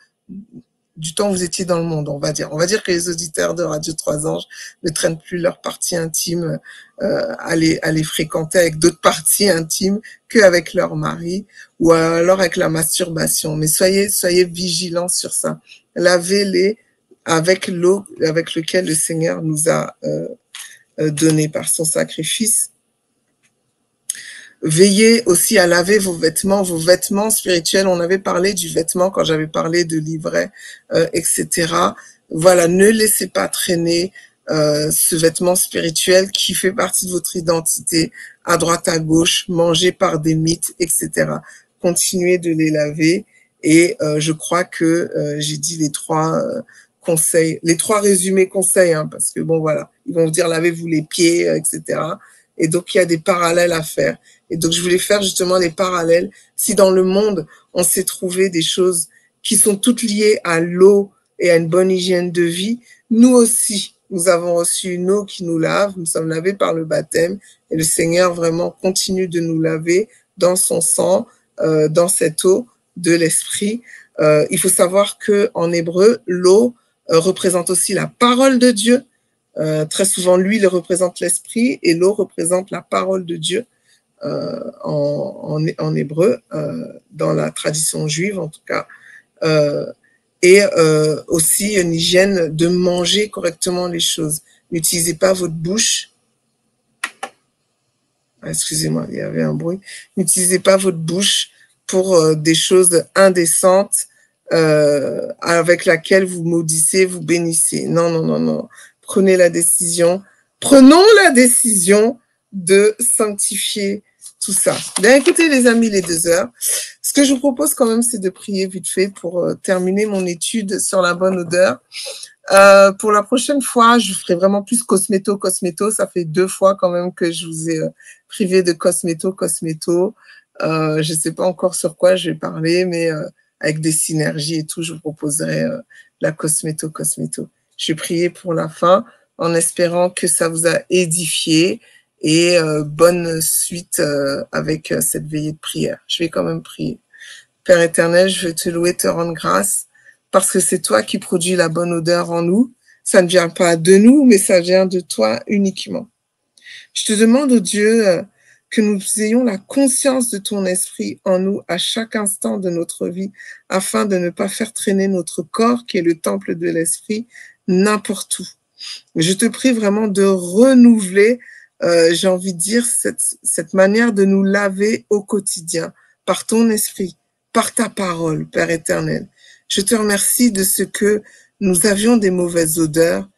du temps où vous étiez dans le monde, on va dire. On va dire que les auditeurs de Radio 3 Anges ne traînent plus leurs parties intimes à les fréquenter avec d'autres parties intimes qu'avec leur mari ou alors avec la masturbation. Mais soyez vigilants sur ça. Lavez-les avec l'eau avec laquelle le Seigneur nous a donné par son sacrifice. Veillez aussi à laver vos vêtements spirituels. On avait parlé du vêtement quand j'avais parlé de livret, etc. Voilà, ne laissez pas traîner ce vêtement spirituel qui fait partie de votre identité, à droite, à gauche, mangé par des mythes, etc. Continuez de les laver. Et je crois que j'ai dit les trois conseils, les trois résumés conseils, hein, parce que bon, voilà, ils vont vous dire lavez-vous les pieds, etc. Et donc, il y a des parallèles à faire. Et donc, je voulais faire justement des parallèles. Si dans le monde, on s'est trouvé des choses qui sont toutes liées à l'eau et à une bonne hygiène de vie, nous aussi, nous avons reçu une eau qui nous lave, nous sommes lavés par le baptême, et le Seigneur vraiment continue de nous laver dans son sang, dans cette eau de l'esprit. Il faut savoir que en hébreu, l'eau représente aussi la parole de Dieu. Très souvent, l'huile représente l'esprit et l'eau représente la parole de Dieu en hébreu, dans la tradition juive en tout cas. Et aussi une hygiène de manger correctement les choses. N'utilisez pas votre bouche. Excusez-moi, il y avait un bruit. N'utilisez pas votre bouche pour des choses indécentes avec laquelle vous maudissez, vous bénissez. Non, non, non, non. Prenons la décision de sanctifier tout ça. Bien, écoutez les amis, les 2 heures. Ce que je vous propose quand même, c'est de prier vite fait pour terminer mon étude sur la bonne odeur. Pour la prochaine fois, je ferai vraiment plus cosméto. Ça fait 2 fois quand même que je vous ai privé de cosméto. Je sais pas encore sur quoi je vais parler, mais avec des synergies et tout, je vous proposerai la cosméto. Je vais prier pour la fin en espérant que ça vous a édifié et bonne suite avec cette veillée de prière. Je vais quand même prier. Père éternel, je veux te louer, te rendre grâce parce que c'est toi qui produis la bonne odeur en nous. Ça ne vient pas de nous, mais ça vient de toi uniquement. Je te demande, oh Dieu, que nous ayons la conscience de ton esprit en nous à chaque instant de notre vie, afin de ne pas faire traîner notre corps, qui est le temple de l'esprit, n'importe où. Je te prie vraiment de renouveler, j'ai envie de dire, cette manière de nous laver au quotidien, par ton esprit, par ta parole, Père éternel. Je te remercie de ce que nous avions des mauvaises odeurs.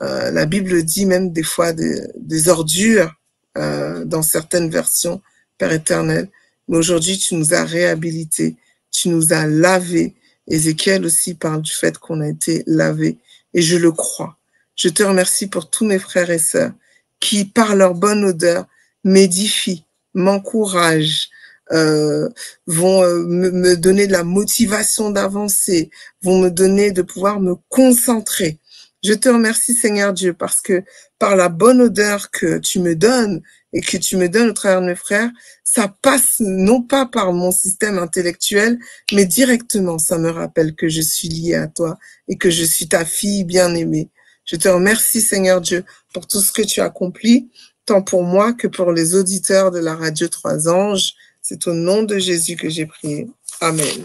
La Bible dit même des fois des ordures dans certaines versions, Père éternel. Mais aujourd'hui, tu nous as réhabilités, tu nous as lavés. Ézéchiel aussi parle du fait qu'on a été lavés. Et je le crois. Je te remercie pour tous mes frères et sœurs qui, par leur bonne odeur, m'édifient, m'encouragent, vont me donner de la motivation d'avancer, vont me donner de pouvoir me concentrer. Je te remercie, Seigneur Dieu, parce que par la bonne odeur que tu me donnes et que tu me donnes au travers de mes frères, ça passe non pas par mon système intellectuel, mais directement, ça me rappelle que je suis liée à toi et que je suis ta fille bien-aimée. Je te remercie, Seigneur Dieu, pour tout ce que tu accomplis, tant pour moi que pour les auditeurs de la radio 3 Anges. C'est au nom de Jésus que j'ai prié. Amen.